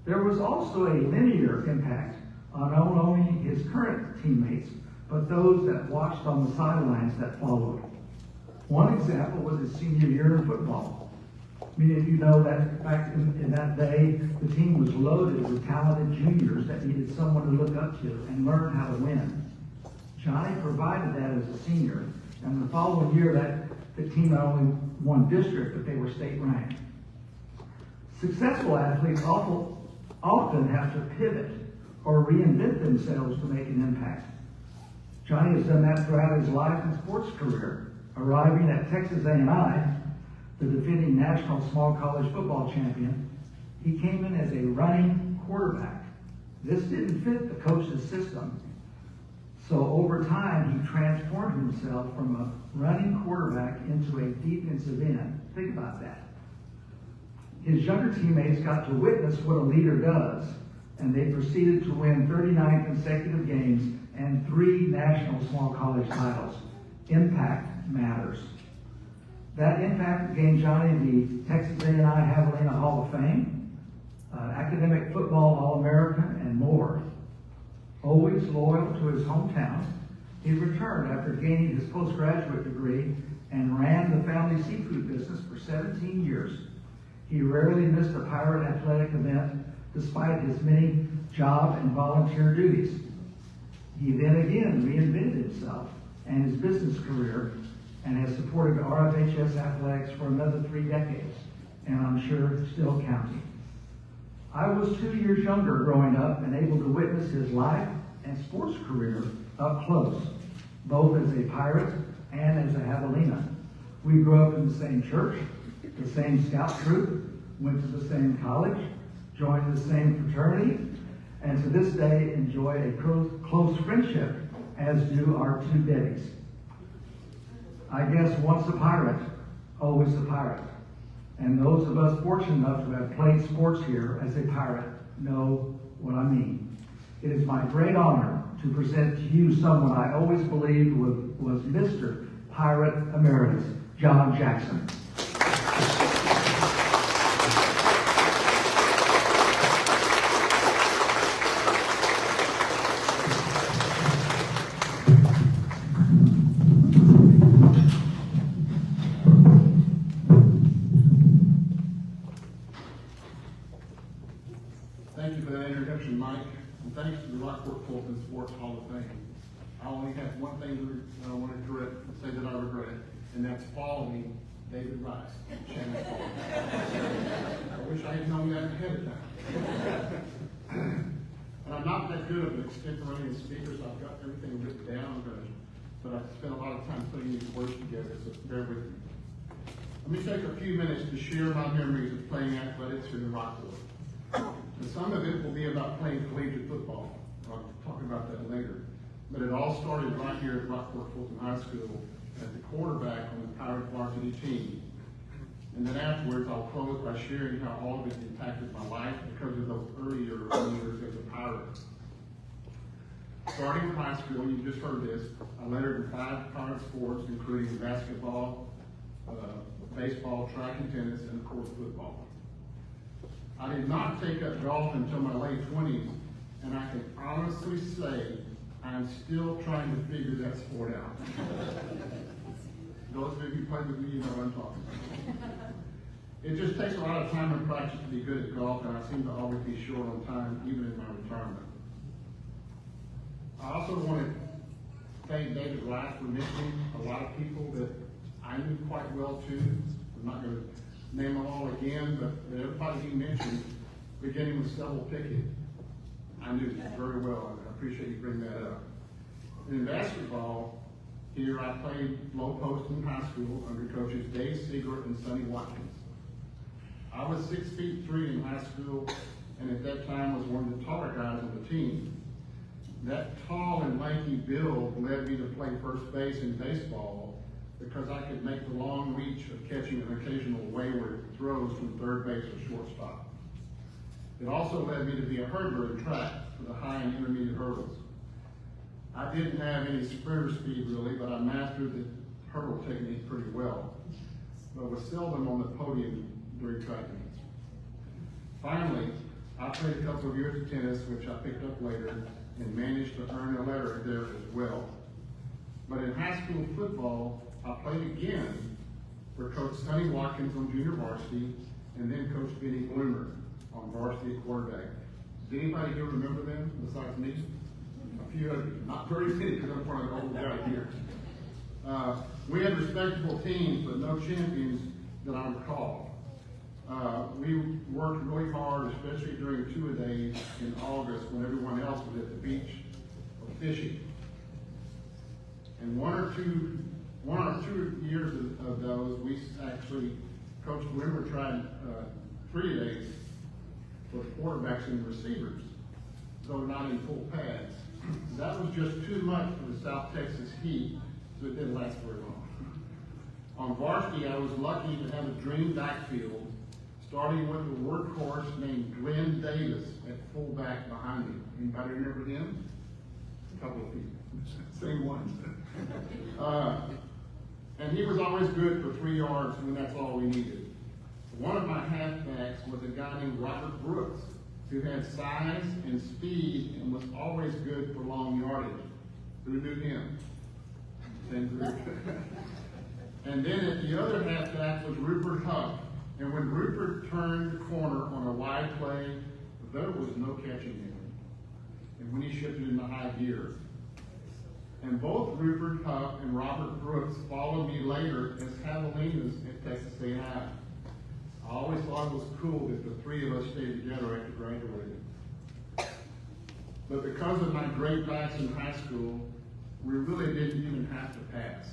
There was also a linear impact on not only his current teammates, but those that watched on the sidelines that followed. One example was his senior year in football. Many of you know that back in that day, the team was loaded with talented juniors that needed someone to look up to and learn how to win. Johnny provided that as a senior, and the following year that the team not only won district, but they were state ranked. Successful athletes often have to pivot or reinvent themselves to make an impact. Johnny has done that throughout his life and sports career, arriving at Texas A&I, the defending national small college football champion. He came in as a running quarterback. This didn't fit the coach's system. So over time, he transformed himself from a running quarterback into a defensive end. Think about that. His younger teammates got to witness what a leader does, and they proceeded to win 39 consecutive games and 3 national small college titles. Impact matters. That impact gained Johnny the Texas A&I Javelina Hall of Fame, academic football All-American, and more. Always loyal to his hometown, he returned after gaining his postgraduate degree and ran the family seafood business for 17 years. He rarely missed a Pirate athletic event despite his many job and volunteer duties. He then again reinvented himself and his business career and has supported RFHS athletics for another 3 decades, and I'm sure still counting. I was 2 years younger growing up and able to witness his life and sports career up close, both as a Pirate and as a Javelina. We grew up in the same church, the same scout troop, went to the same college, joined the same fraternity, and to this day enjoy a close friendship, as do our 2 Debbies. I guess once a Pirate, always a Pirate. And those of us fortunate enough to have played sports here as a Pirate know what I mean. It is my great honor to present to you someone I always believed was Mr. Pirate Emeritus, John Jackson. Thank you for that introduction, Mike, and thanks to the Rockport-Fulton Sports Hall of Fame. I only have one thing that I want to correct, say that I regret, and that's following David Rice, Shannon Spaulding. I wish I had known that ahead of time. And I'm not that good of an extemporaneous speaker, so I've got everything written down, but I've spent a lot of time putting these words together, so bear with me. Let me take a few minutes to share my memories of playing athletics here in Rockport. And some of it will be about playing collegiate football. I'll talk about that later. But it all started right here at Rockport-Fulton High School as the quarterback on the Pirate varsity team. And then afterwards, I'll close by sharing how all of it impacted my life because of those earlier years as a Pirate. Starting in high school, you just heard this, I lettered in 5 Pirate sports, including basketball, baseball, track and tennis, and of course football. I did not take up golf until my late 20s, and I can honestly say I'm still trying to figure that sport out. Those of you who play with me, you know what I'm talking about. It just takes a lot of time and practice to be good at golf, and I seem to always be short on time, even in my retirement. I also want to thank David Rice for mentioning a lot of people that I knew quite well too. I'm not going to name them all again, but everybody he mentioned, beginning with Stubble Pickett, I knew very well, and I appreciate you bringing that up. In basketball, here I played low post in high school under coaches Dave Seager and Sonny Watkins. I was 6'3" in high school, and at that time was one of the taller guys on the team. That tall and lanky build led me to play first base in baseball because I could make the long reach of catching an occasional wayward throws from third base or shortstop. It also led me to be a hurdler in track for the high and intermediate hurdles. I didn't have any sprinter speed really, but I mastered the hurdle technique pretty well, but was seldom on the podium during track meets. Finally, I played a couple of years of tennis, which I picked up later, and managed to earn a letter there as well. But in high school football, I played again for Coach Sonny Watkins on junior varsity, and then Coach Benny Bloomer on varsity at quarterback. Does anybody here remember them besides me? A few of you, not very many because I'm one of the old guys here. We had respectable teams, but no champions that I recall. We worked really hard, especially during 2-a-days in August when everyone else was at the beach or fishing. And one or two years of those, we actually, Coach Bloomer tried 3-a-days for the quarterbacks and the receivers, though not in full pads. That was just too much for the South Texas heat, so it didn't last very long. On varsity, I was lucky to have a dream backfield, starting with a workhorse named Glenn Davis at fullback behind me. Anybody remember him? A couple of people. Same ones. And he was always good for 3 yards when that's all we needed. One of my halfbacks was a guy named Robert Brooks, who had size and speed and was always good for long yardage. Who knew him? Same group. And then at the other halfback was Rupert Huff. And when Rupert turned the corner on a wide play, there was no catching him. And when he shifted into high gear. And both Rupert Huff and Robert Brooks followed me later as javelinas at Texas A&I. I always thought it was cool that the 3 of us stayed together after graduating. But because of my great backs in high school, we really didn't even have to pass.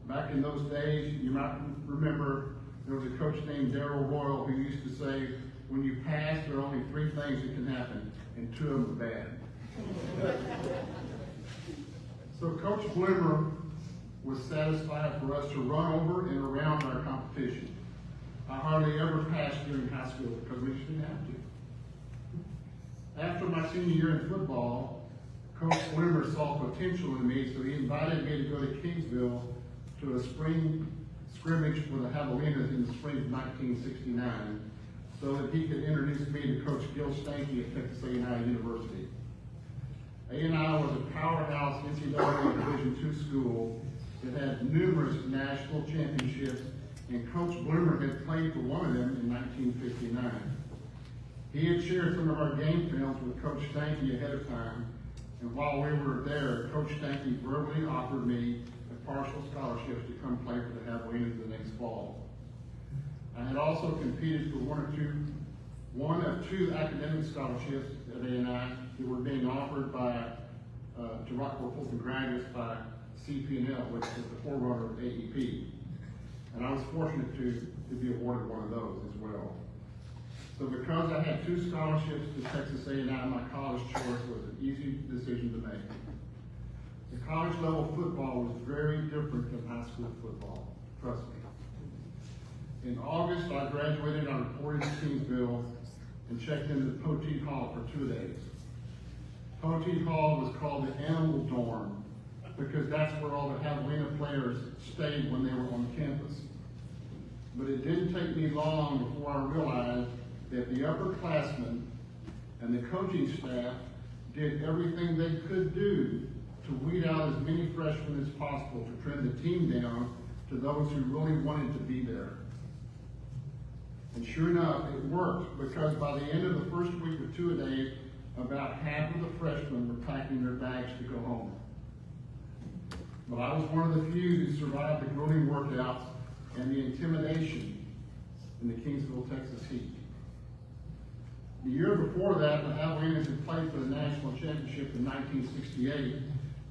Back in those days, you might remember there was a coach named Darrell Royal who used to say, when you pass, there are only 3 things that can happen, and 2 of them are bad. So Coach Bloomer was satisfied for us to run over and around our competition. I hardly ever passed during high school because we just didn't have to. After my senior year in football, Coach Bloomer saw potential in me, so he invited me to go to Kingsville to a spring scrimmage for the Javelinas in the spring of 1969, so that he could introduce me to Coach Gil Stanky at Texas A&I University. A&I was a powerhouse NCAA Division II school that had numerous national championships, and Coach Bloomer had played for one of them in 1959. He had shared some of our game films with Coach Stanky ahead of time, and while we were there, Coach Stanky verbally offered me a partial scholarships to come play for the Javelinas the next fall. I had also competed for one of two academic scholarships at A&I that were being offered to Rockport-Fulton graduates by CP&L, which is the forerunner of AEP. And I was fortunate to be awarded one of those as well. So because I had two scholarships to Texas A&I, my college choice was an easy decision to make. The college level football was very different than high school football, trust me. In August, I graduated on reported to Kingsville and checked into Poteet Hall for 2 days. Poteet Hall was called the Animal Dorm because that's where all the Javelina players stayed when they were on campus. But it didn't take me long before I realized that the upperclassmen and the coaching staff did everything they could do to weed out as many freshmen as possible to trim the team down to those who really wanted to be there. And sure enough, it worked because by the end of the first week or two-a-days, about half of the freshmen were packing their bags to go home. But I was one of the few who survived the grueling workouts and the intimidation in the Kingsville, Texas heat. The year before that, the Javelinas had played for the national championship in 1968,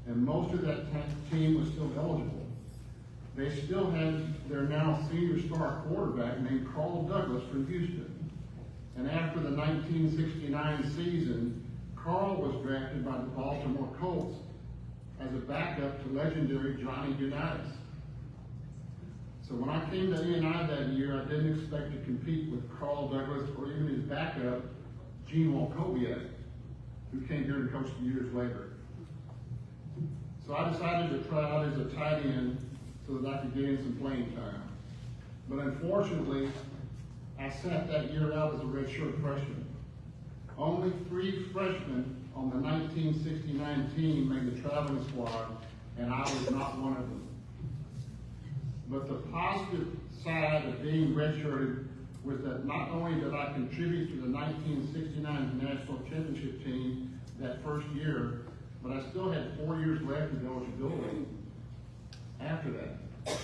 and most of that team was still eligible. They still had their now senior star quarterback named Carl Douglas from Houston. And after the 1969 season, Carl was drafted by the Baltimore Colts as a backup to legendary Johnny Unitas. So when I came to A&I that year, I didn't expect to compete with Carl Douglas or even his backup, Gene Walkowiak, who came here to coach 2 years later. So I decided to try out as a tight end so that I could get in some playing time. But unfortunately, I sat that year out as a redshirt freshman. Only 3 freshmen on the 1969 team made the traveling squad, and I was not one of them. But the positive side of being redshirted was that not only did I contribute to the 1969 national championship team that first year, but I still had 4 years left of eligibility after that.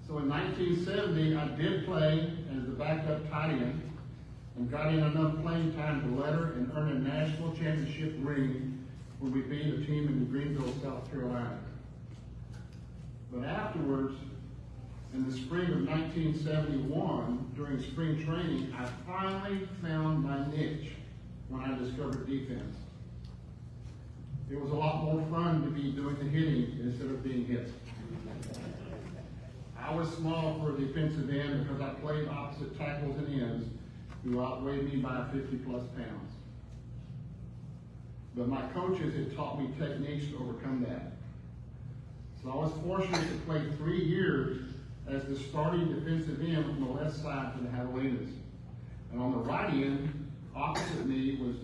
So in 1970, I did play as the backup tight end and got in enough playing time to letter and earn a national championship ring when we beat a team in Greenville, South Carolina. But afterwards, in the spring of 1971, during spring training, I finally found my niche when I discovered defense. It was a lot more fun to be doing the hitting instead of being hit. I was small for a defensive end because I played opposite tackles and ends who outweighed me by 50-plus pounds. But my coaches had taught me techniques to overcome that. So I was fortunate to play 3 years as the starting defensive end on the left side for the Javelinas. And on the right end, opposite me, was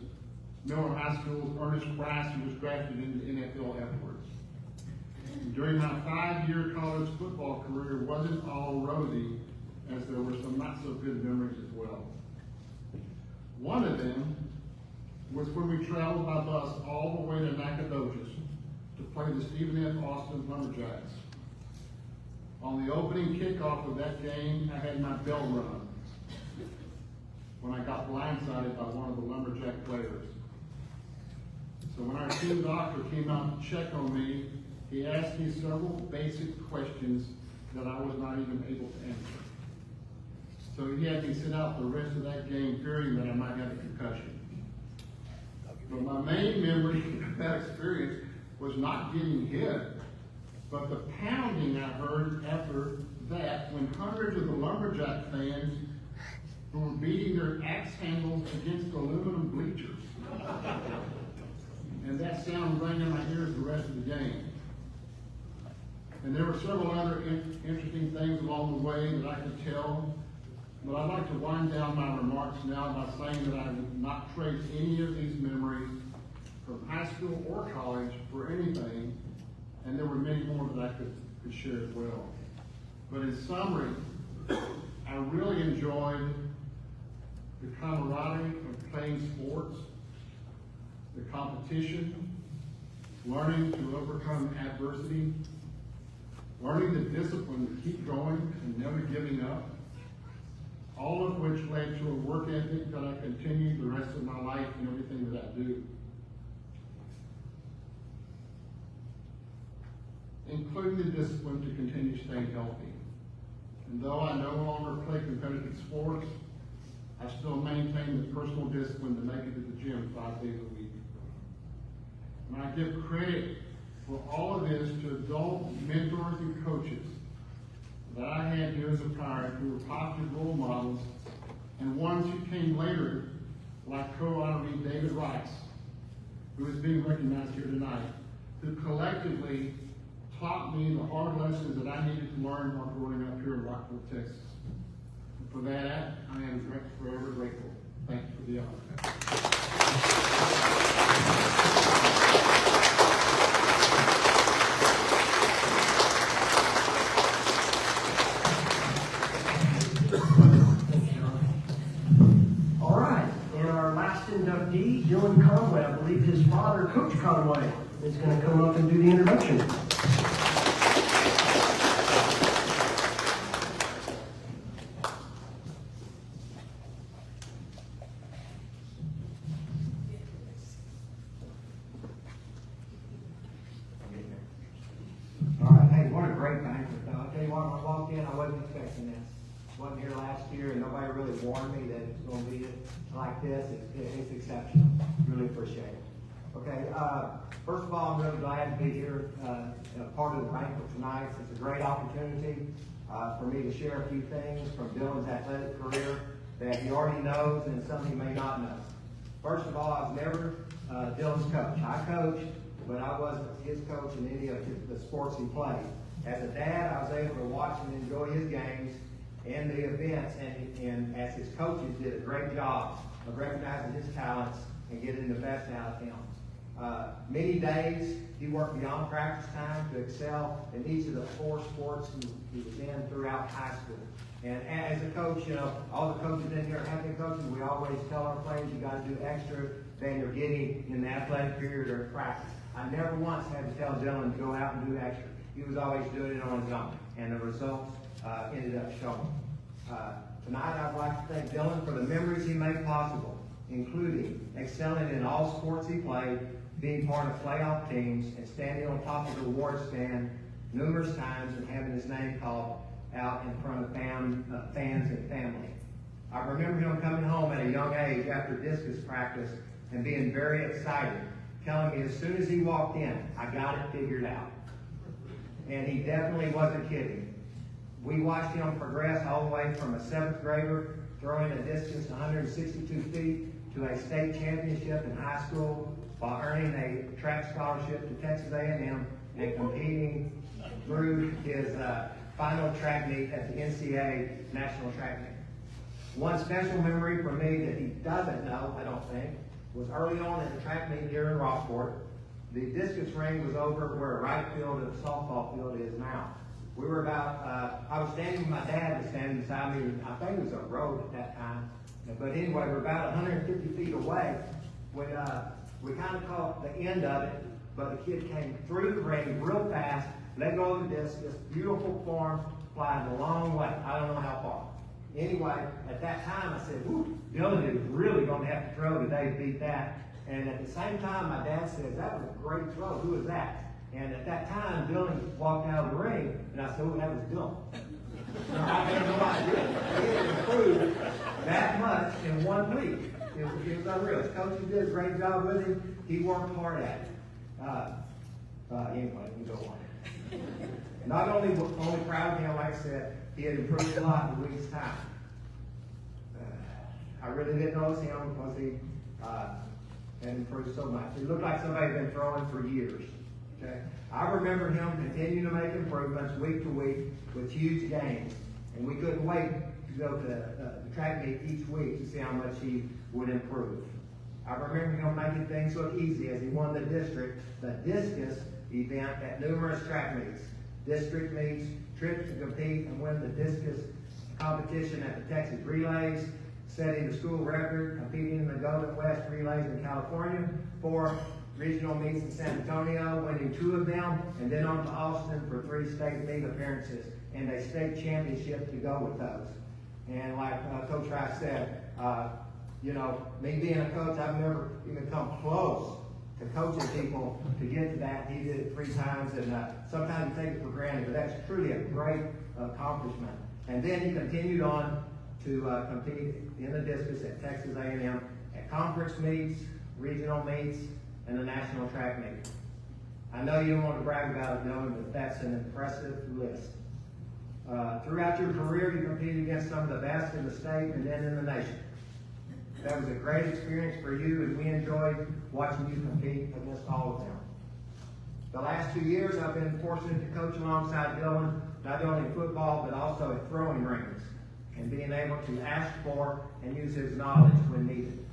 Miller High School's Ernest Bryce, who was drafted into the NFL afterwards. During my 5-year college football career wasn't all rosy, as there were some not so good memories as well. One of them was when we traveled by bus all the way to Nacogdoches to play the Stephen F. Austin Lumberjacks. On the opening kickoff of that game, I had my bell rung when I got blindsided by one of the Lumberjack players. So when our team doctor came out to check on me, he asked me several basic questions that I was not even able to answer. So he had me sit out the rest of that game fearing that I might have a concussion. But my main memory of that experience was not getting hit, but the pounding I heard after that when hundreds of the Lumberjack fans who were beating their axe handles against the aluminum bleachers. And that sound rang in my ears the rest of the game. And there were several other interesting things along the way that I could tell, but I'd like to wind down my remarks now by saying that I would not trade any of these memories from high school or college for anything, and there were many more that I could share as well. But in summary, I really enjoyed the camaraderie of playing sports, the competition, learning to overcome adversity, learning the discipline to keep going and never giving up, all of which led to a work ethic that I continue the rest of my life in everything that I do. Including the discipline to continue staying healthy. And though I no longer play competitive sports, I still maintain the personal discipline to make it to the gym 5 days a week. And I give credit for all of this to adult mentors and coaches that I had here as a parent who were positive role models, and ones who came later, like co-honoree David Rice, who is being recognized here tonight, who collectively taught me the hard lessons that I needed to learn while growing up here in Rockport, Texas. And for that, I am forever grateful. Thank you for the honor. All right, and our last inductee, Dylan Conway. I believe his father, Coach Conway, is going to come up and do the introduction. All right, hey, what a great banquet, though. I'll tell you what, when I walked in, I wasn't expecting this. Wasn't here last year, and nobody really warned me that it's going to be like this. It's exceptional. Really appreciate it. Okay, first of all, I'm really glad to be here, part of the banquet tonight. It's a great opportunity for me to share a few things from Dylan's athletic career that he already knows and some he may not know. First of all, I was never Dylan's coach. I coached, but I wasn't his coach in any of the sports he played. As a dad, I was able to watch and enjoy his games and the events, and as his coaches did a great job of recognizing his talents and getting the best out of him. Many days he worked beyond practice time to excel in each of the 4 sports he was in throughout high school. And as a coach, you know, all the coaches in here have been coaching. We always tell our players, you got to do extra than you're getting in the athletic period or practice. I never once had to tell Dylan to go out and do extra. He was always doing it on his own, and the results ended up showing. Tonight, I'd like to thank Dylan for the memories he made possible, including excelling in all sports he played, being part of playoff teams, and standing on top of the award stand numerous times and having his name called out in front of fans and family. I remember him coming home at a young age after discus practice and being very excited, telling me as soon as he walked in, I got it figured out. And he definitely wasn't kidding. We watched him progress all the way from a 7th grader throwing a distance 162 feet to a state championship in high school while earning a track scholarship to Texas A&M and competing through his final track meet at the NCAA National Track Meet. One special memory for me that he doesn't know, I don't think, was early on in the track meet here in Rockport. The discus ring was over where right field of the softball field is now. We were about, I was standing, my dad was standing beside me, I think it was a road at that time. But anyway, we're about 150 feet away when we kind of caught the end of it, but the kid came through the ring real fast, let go of the discus, beautiful form, flying a long way. I don't know how far. Anyway, at that time I said, whoo, Dylan is really going to have to throw today to beat that. And at the same time, my dad said, that was a great throw. Who was that? And at that time, Dylan walked out of the ring, and I said, oh, that was Dylan. I had no idea. He had improved that much in 1 week. It was unreal. His coaches did a great job with him. He worked hard at it. Anyway, we go on. Not only proud of him, like I said, he had improved a lot in a week's time. I really didn't notice him because he had improved so much. It looked like somebody had been throwing for years. Okay? I remember him continuing to make improvements week to week with huge gains. And we couldn't wait to go to the track meet each week to see how much he would improve. I remember him making things look easy as he won the discus event at numerous track meets, district meets, trips to compete and win the discus competition at the Texas Relays, setting the school record, competing in the Golden West Relays in California, 4 regional meets in San Antonio, winning 2 of them, and then on to Austin for 3 state meet appearances and a state championship to go with those. And like Coach Rice said, you know, me being a coach, I've never even come close to coaching people to get to that. He did it 3 times, and sometimes you take it for granted, but that's truly a great accomplishment. And then he continued on to compete in the discus at Texas A&M at conference meets, regional meets, and the national track meet. I know you don't want to brag about it, Dylan, but that's an impressive list. Throughout your career, you competed against some of the best in the state and then in the nation. That was a great experience for you, and we enjoyed watching you compete against all of them. The last 2 years, I've been fortunate to coach alongside Dylan, not only in football, but also at throwing rings, and being able to ask for and use his knowledge when needed.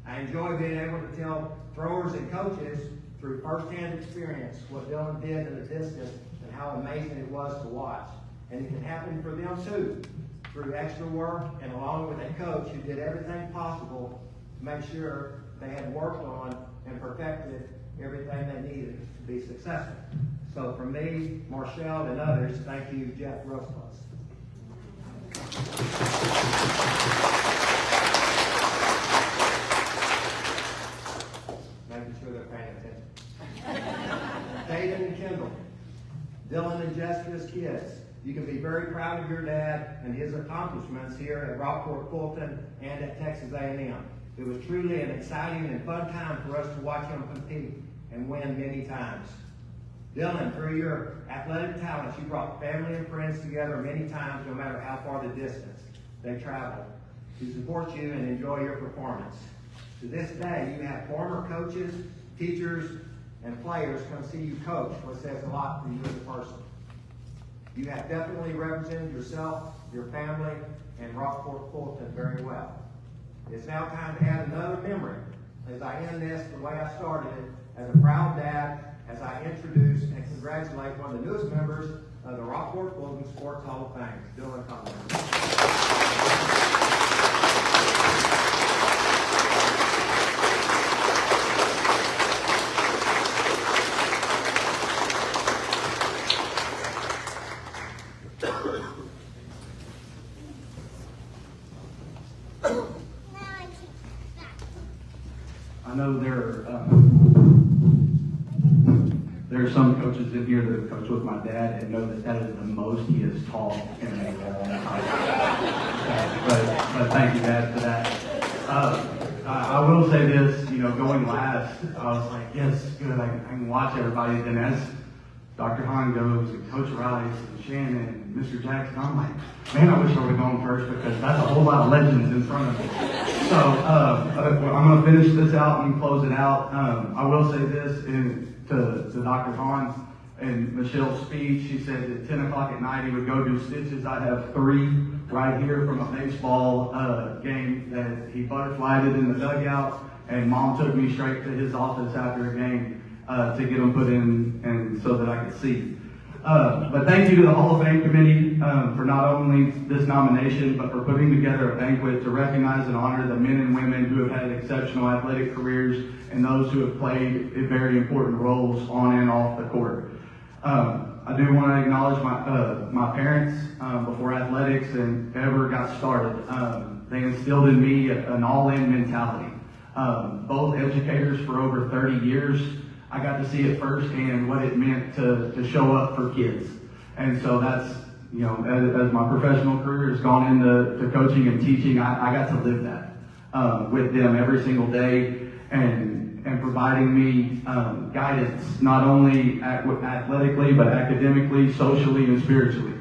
I enjoy being able to tell throwers and coaches through firsthand experience what Dylan did in the distance and how amazing it was to watch. And it can happen for them too, through extra work and along with a coach who did everything possible to make sure they had worked on and perfected everything they needed to be successful. So from me, Marshall, and others, thank you, Jeff Rostos. Making sure they're paying attention. Hayden and Kendall, Dylan and Jessica's kids. You can be very proud of your dad and his accomplishments here at Rockport-Fulton and at Texas A&M. It was truly an exciting and fun time for us to watch him compete and win many times. Dylan, through your athletic talents, you brought family and friends together many times, no matter how far the distance they traveled, to support you and enjoy your performance. To this day, you have former coaches, teachers, and players come see you coach, which says a lot for you as a person. You have definitely represented yourself, your family, and Rockport-Fulton very well. It's now time to add another memory as I end this the way I started it, as a proud dad, as I introduce and congratulate one of the newest members of the Rockport-Fulton Sports Hall of Fame, Dylan Conway. I know there are some coaches in here that have coached with my dad and know that is the most he has taught in a long time. But thank you, Dad, for that. I will say this, you know, going last, I was like, yes, good, I can watch everybody. And as Dr. Haun goes, and Coach Rice, and Shannon, and Mr. Jackson, I'm like, man, I wish I would have gone first because that's a whole lot of legends in front of me. So I'm going to finish this out and close it out. I will say this to Dr. Haun and Michelle's speech. She said at 10 o'clock at night he would go do stitches. I have 3 right here from a baseball game that he butterflied it in the dugout, and Mom took me straight to his office after a game to get them put in and so that I could see. But thank you to the Hall of Fame committee for not only this nomination, but for putting together a banquet to recognize and honor the men and women who have had exceptional athletic careers and those who have played very important roles on and off the court. I do want to acknowledge my parents before athletics and ever got started. They instilled in me an all-in mentality. Both educators for over 30 years, I got to see it firsthand what it meant to show up for kids. And so that's, you know, as my professional career has gone into coaching and teaching, I got to live that with them every single day and providing me guidance, not only athletically, but academically, socially, and spiritually.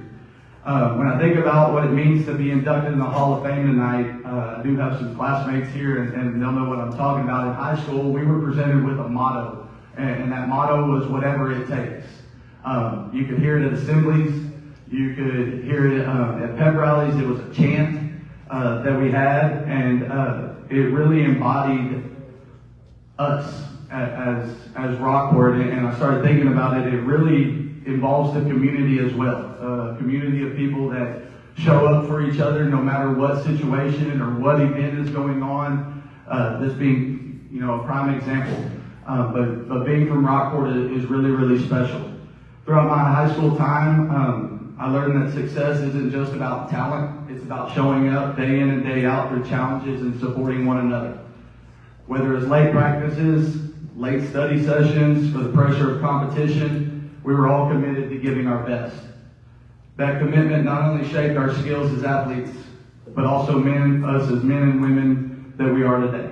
When I think about what it means to be inducted in the Hall of Fame tonight, I do have some classmates here and they'll know what I'm talking about. In high school, we were presented with a motto. And that motto was whatever it takes. You could hear it at assemblies. You could hear it at pep rallies. It was a chant that we had, and it really embodied us as Rockport. And I started thinking about it. It really involves the community as well. A community of people that show up for each other no matter what situation or what event is going on. This being, a prime example. But being from Rockport is really, really special. Throughout my high school time, I learned that success isn't just about talent. It's about showing up day in and day out through challenges and supporting one another. Whether it's late practices, late study sessions, or the pressure of competition, we were all committed to giving our best. That commitment not only shaped our skills as athletes, but also us as men and women that we are today.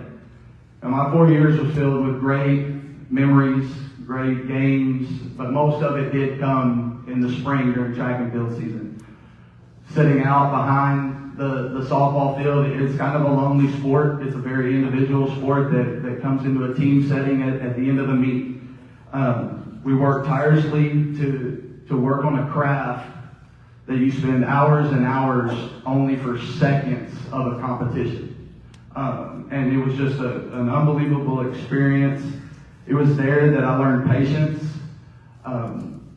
And my 4 years was filled with great memories, great games, but most of it did come in the spring during track and field season. Sitting out behind the softball field, it's kind of a lonely sport. It's a very individual sport that comes into a team setting at the end of the meet. We work tirelessly to work on a craft that you spend hours and hours only for seconds of a competition. And it was just an unbelievable experience. It was there that I learned patience,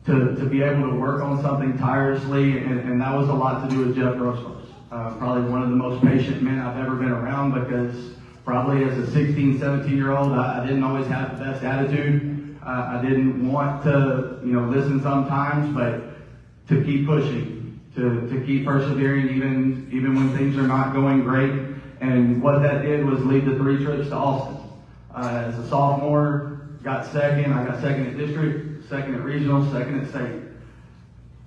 to be able to work on something tirelessly, and that was a lot to do with Jeff Rostos. Probably one of the most patient men I've ever been around, because probably as a 16, 17-year-old, I didn't always have the best attitude. I didn't want to, listen sometimes, but to keep pushing, to keep persevering even when things are not going great. And what that did was lead to 3 trips to Austin. As a sophomore, got second. I got second at district, second at regional, second at state.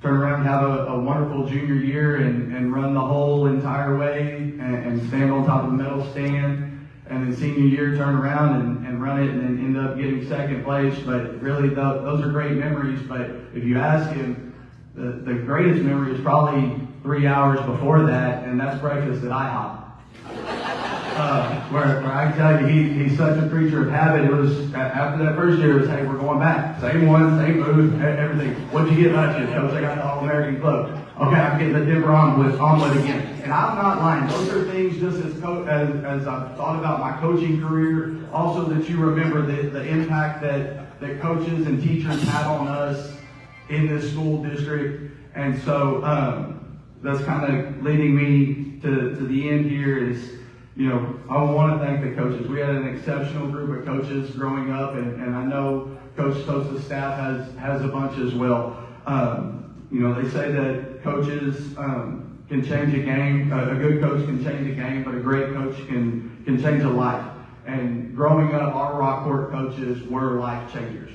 Turn around, have a wonderful junior year and run the whole entire way and stand on top of the medal stand. And then senior year, turn around and run it and then end up getting second place. But really, those are great memories. But if you ask him, the greatest memory is probably 3 hours before that, and that's breakfast at IHOP. Where I can tell you, he's such a creature of habit. It was, after that first year, it was, hey, we're going back. Same one, same food, everything. What'd you get last year? Coach, I got the All-American Club. Okay, I'm getting the Denver omelet again. And I'm not lying. Those are things just as I've thought about my coaching career, also that you remember the impact that coaches and teachers had on us in this school district. And so that's kind of leading me to the end here is, I want to thank the coaches. We had an exceptional group of coaches growing up, and I know Coach Sosa's staff has a bunch as well. They say that coaches can change a game. A good coach can change a game, but a great coach can change a life. And growing up, our Rockport coaches were life changers.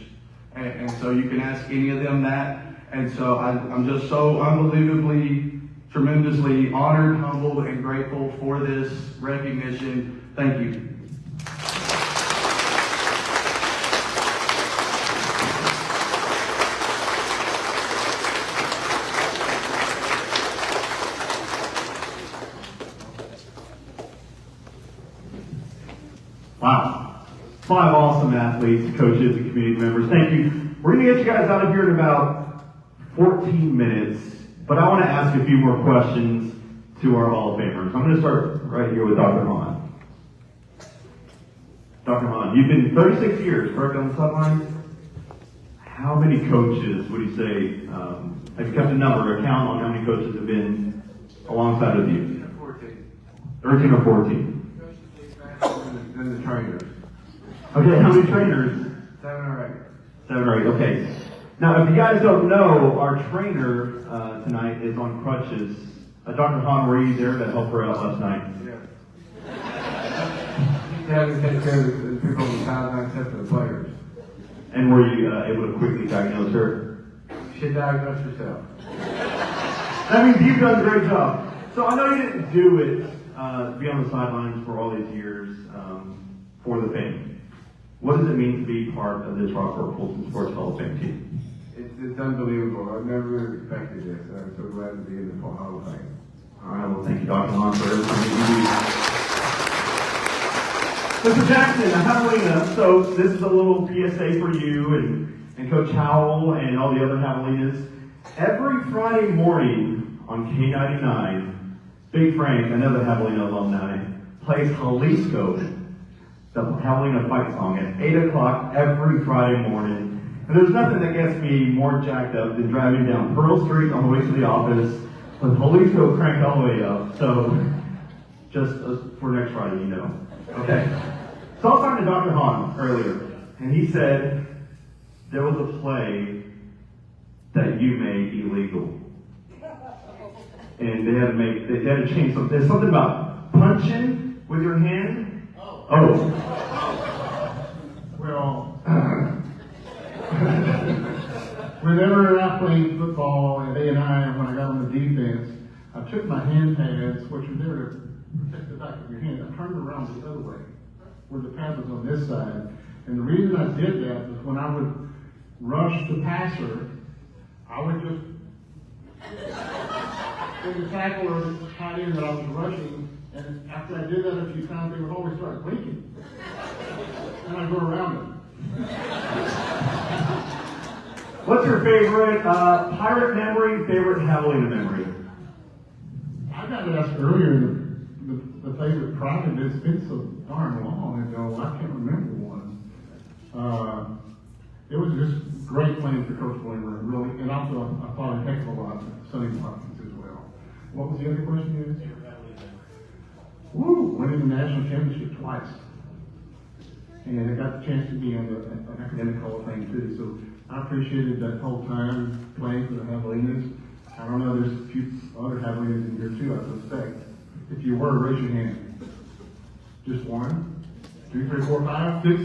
And so you can ask any of them that. And so I'm just so unbelievably, tremendously honored, humbled, and grateful for this recognition. Thank you. Wow. 5 awesome athletes, coaches, and community members. Thank you. We're going to get you guys out of here in about 14 minutes, but I want to ask a few more questions to our Hall of Famers. I'm going to start right here with Dr. Haun. Dr. Haun, you've been 36 years, correct, on the sidelines? How many coaches would you say, have you kept a number, a count on how many coaches have been alongside of you? 14. 13 or 14? And the trainers. Okay, how many trainers? 7 or 8. 7 or 8, okay. Now, if you guys don't know, our trainer tonight is on crutches. Dr. Haun, were you there to help her out last night? Yeah. She had to take care of the people on the sideline except for the players. And were you able to quickly diagnose her? She diagnosed herself. That means you've done a great job. So I know you didn't do it to be on the sidelines for all these years for the fame. What does it mean to be part of this Rockport-Fulton Sports Hall of Fame team? It's unbelievable. I've never really expected this. I'm so glad to be in the Hall of Fame. All right, well, thank you, Dr. Haun, for everything that you do. Mr. Jackson, Javelina, so this is a little PSA for you and Coach Howell and all the other Javelinas. Every Friday morning on K99, Big Frank, another Javelina alumni, plays Jalisco, the Javelina fight song, at 8 o'clock every Friday morning. And there's nothing that gets me more jacked up than driving down Pearl Street on the way to the office, the police go crank all the way up. So just for next Friday, you know. Okay. So I was talking to Dr. Haun earlier, and he said there was a play that you made illegal. And they had to change something. There's something about punching with your hand. Oh. Well, whenever I played football at A&I, when I got on the defense, I took my hand pads, which are there to protect the back of your hand, I turned around the other way, where the pad was on this side. And the reason I did that was when I would rush the passer, I would just in the tackle or the tight end that I was rushing, and after I did that a few times, they would always start blinking. And I'd go around them. What's your favorite pirate memory, favorite javelina memory? I got asked earlier the favorite project. It's been so darn long ago, I can't remember one. It was just great playing for Coach Willinger, really, and also I thought a heck of a lot of Sonny Watkins as well. What was the other question you asked? Woo! Winning the national championship twice. And I got the chance to be on the academic hall of fame too, so I appreciated that whole time playing for the Javelinas. I don't know, there's a few other Javelinas in here too, I suspect. If you were, raise your hand. Just 1, 2, 3, 4, 5, 6.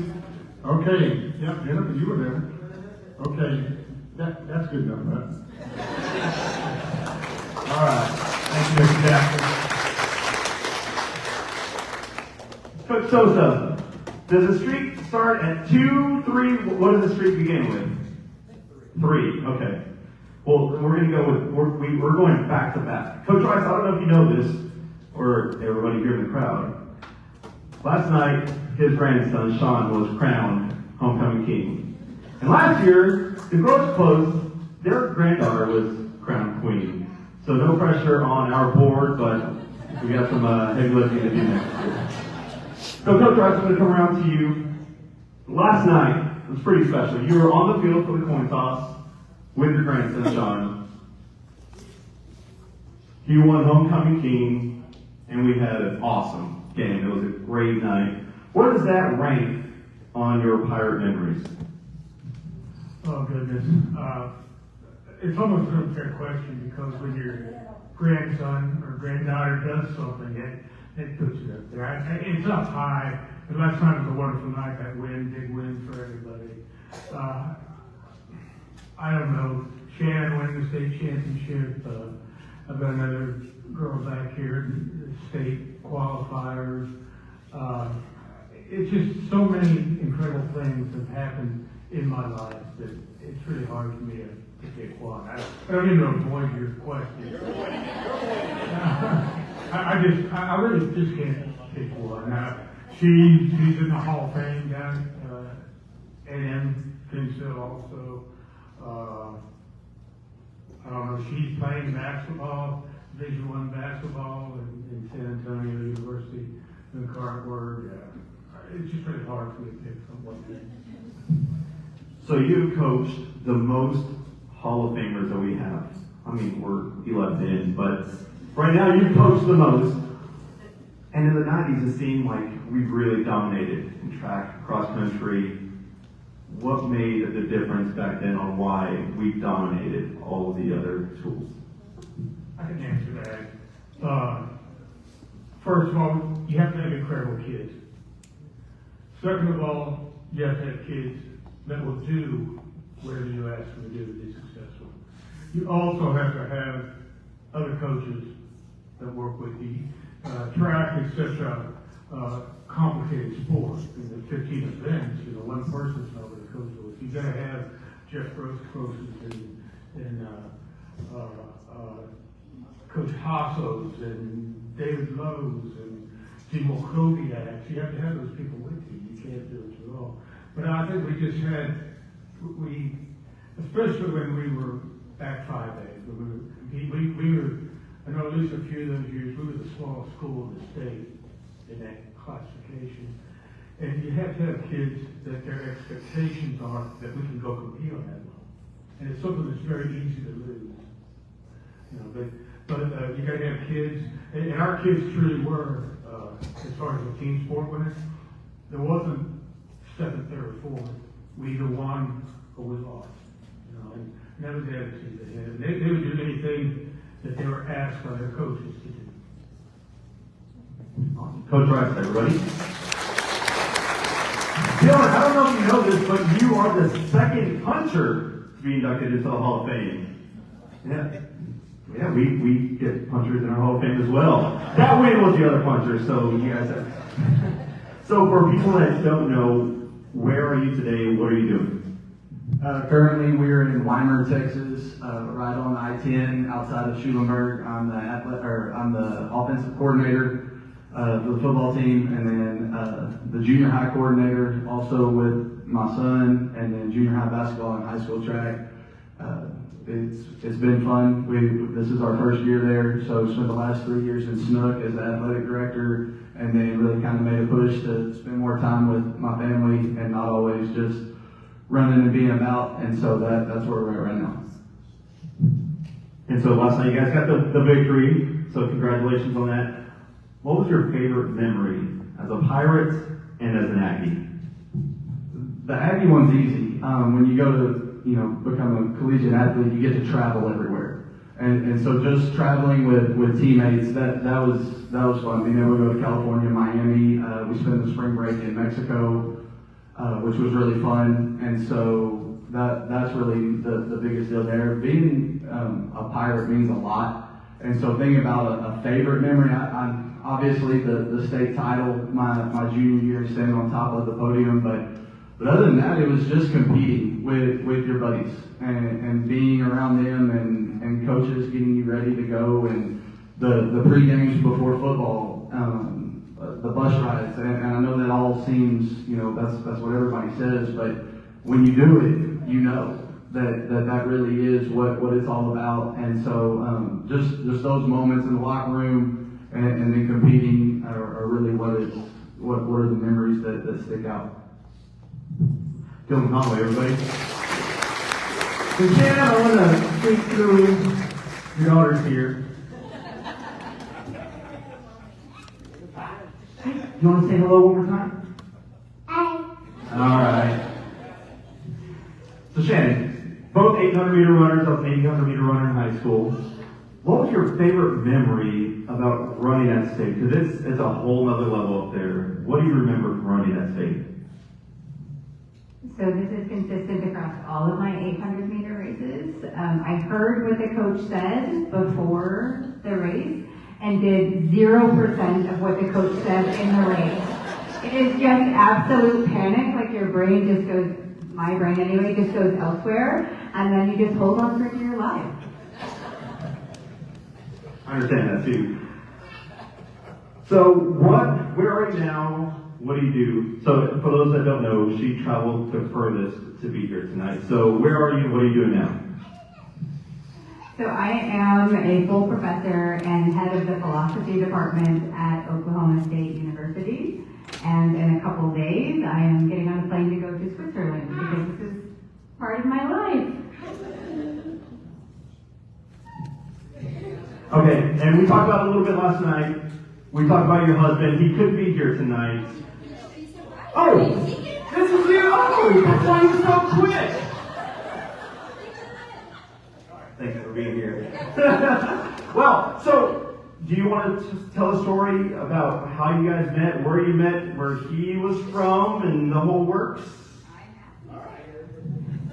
Okay, yep, Jennifer, you were there. Okay, that's good enough, right? All right. Thank you, Mr. Jackson. Coach Sosa, does the streak start at 2, 3? What does the streak begin with? 3. Okay. Well, we're going to go with, we're going back to back. Coach Rice, I don't know if you know this, or everybody here in the crowd. Last night, his grandson, Sean, was crowned homecoming king. And last year, the girls closed, their granddaughter was crowned queen. So no pressure on our board, but we got some heavy lifting to do next year. So Coach Rice, I'm going to come around to you. Last night was pretty special. You were on the field for the coin toss with your grandson, Sean. He won homecoming king, and we had an awesome game. It was a great night. Where does that rank on your Pirate memories? Oh, goodness. It's almost an unfair question because when your grandson or granddaughter does something, it puts it up there. It's up high. The last night was a wonderful night. That win, big win for everybody. I don't know. Shannon winning the state championship. I've got another girl back here, state qualifiers. It's just so many incredible things have happened in my life that it's really hard for me to pick one. I don't mean to avoid your question. I really just can't pick one. She's in the Hall of Fame down at A&M Kingsville also. I don't know, she's playing basketball, Division I basketball in San Antonio University in Cartward. It's just really hard for me to pick someone. So you coached the most Hall of Famers that we have. I mean, we're 11 in, but right now you coach the most. And in the 90s, it seemed like we really dominated in track, cross country. What made the difference back then on why we dominated all of the other schools? I can answer that. First of all, you have to have incredible kids. Second of all, you have to have kids that will do whatever you ask them to do to be successful. You also have to have other coaches that work with you. Track is such a complicated sport. In the 15 events, one person's not going to coach with. You've got to have Jeff Gross coaches and Coach Hassos and David Lowe's and Jim Koviaks. You have to have those people with you. You can't do it at all. But I think we just had, especially when we were back 5A, we were, I know at least a few of those years, we were the smallest school in the state in that classification. And you have to have kids that their expectations are that we can go compete on that level. And it's something that's very easy to lose. But but you gotta have kids, and our kids truly were, as far as the team sport went, there wasn't second, third, fourth. We either won or we lost, and that was the attitude they had. They would do anything that they were asked by their coaches to do. Awesome. Coach Rice, everybody. Dylan, I don't know if you know this, but you are the second puncher to be inducted into the Hall of Fame. Yeah, we get punchers in our Hall of Fame as well. That win was the other puncher, so you guys have. So for people that don't know, where are you today? What are you doing? Currently, we're in Weimar, Texas, right on I-10 outside of Schulenburg. I'm the offensive coordinator for the football team, and then the junior high coordinator, also with my son, and then junior high basketball and high school track. It's been fun. This is our first year there, so spent the last 3 years in Snook as the athletic director, and then really kind of made a push to spend more time with my family and not always just running and being about, and so that's where we're at right now. And so last night you guys got the victory, so congratulations on that. What was your favorite memory as a Pirate and as an Aggie? The Aggie one's easy. When you go to become a collegiate athlete, you get to travel everywhere, and so just traveling with teammates, that was fun. We go to California, Miami. We spent the spring break in Mexico, which was really fun, and so that's really the biggest deal there. Being a Pirate means a lot, and so thinking about a favorite memory, I'm obviously the state title my junior year, standing on top of the podium, but other than that, it was just competing with your buddies and being around them and coaches getting you ready to go, and the pre-games before football, the bus rides, and I know that all seems, that's what everybody says, but when you do it, you know that really is what it's all about. And so just those moments in the locker room and then competing are really what are the memories that stick out. Dylan Conway, everybody. So Shannon, I want to speak through your daughters here. You want to say hello one more time? Hi. All right. So Shannon, both 800-meter runners. I was an 800-meter runner in high school. What was your favorite memory about running at state? Because it's a whole other level up there. What do you remember from running at state? So this is consistent across all of my 800-meter races. I heard what the coach said before the race and did 0% of what the coach said in the race. It is just absolute panic, like your brain just goes, my brain anyway, just goes elsewhere, and then you just hold on for dear life. I understand that too. So where are you now? What do you do? So for those that don't know, she traveled the furthest to be here tonight. So where are you? What are you doing now? So I am a full professor and head of the philosophy department at Oklahoma State University. And in a couple days, I am getting on a plane to go to Switzerland because this is part of my life. Okay, and we talked about it a little bit last night. We talked about your husband. He could be here tonight. Oh, this is you. Oh, that's why you're so quick. Thanks for being here. Well, so do you want to just tell a story about how you guys met, where you met, where he was from, and the whole works?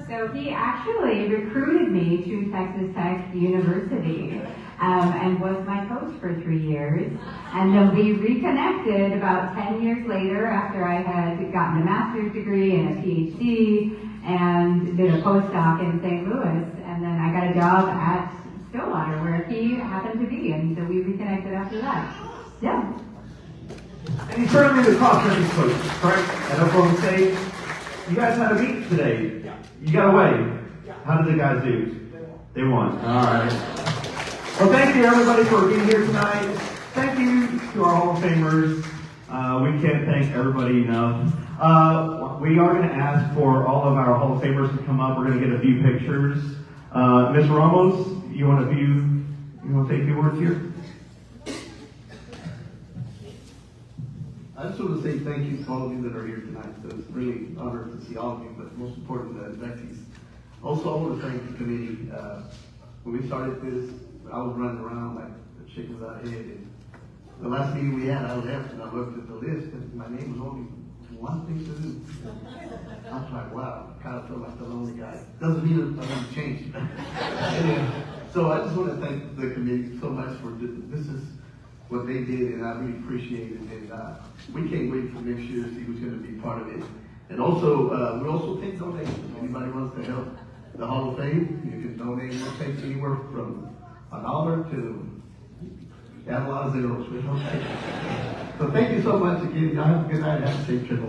So he actually recruited me to Texas Tech University and was my coach for 3 years. And then we reconnected about 10 years later after I had gotten a master's degree and a PhD and did a postdoc in St. Louis. And then I got a job at Stillwater where he happened to be. And so we reconnected after that. Yeah. And he's currently the cross-country coach, correct? At Oklahoma State. You guys had a meet today. You got away. How did the guys do? They won. All right. Well, thank you everybody for being here tonight. Thank you to our Hall of Famers. We can't thank everybody enough. We are going to ask for all of our Hall of Famers to come up. We're going to get a few pictures. Ms. Ramos, you want a few You want to take a few words here? I just want to say thank you to all of you that are here tonight. So it's really an honor to see all of you, but most important, the inductees. Also, I want to thank the committee. When we started this, I was running around like a chicken without a head. And the last meeting we had, I left and I looked at the list and my name was only one thing to do. I was like, wow, I kind of feel like the lonely guy. Doesn't mean I'm going to change. Anyway, so I just want to thank the committee so much for this is what they did, and I really appreciate it. And we can't wait for next year to see who's going to be part of it. And also, we also take donations. If anybody wants to help the Hall of Fame, you can donate. We'll take anywhere from $1 to a lot of zeros. So thank you so much again. Y'all have a good night. Have a safe trip.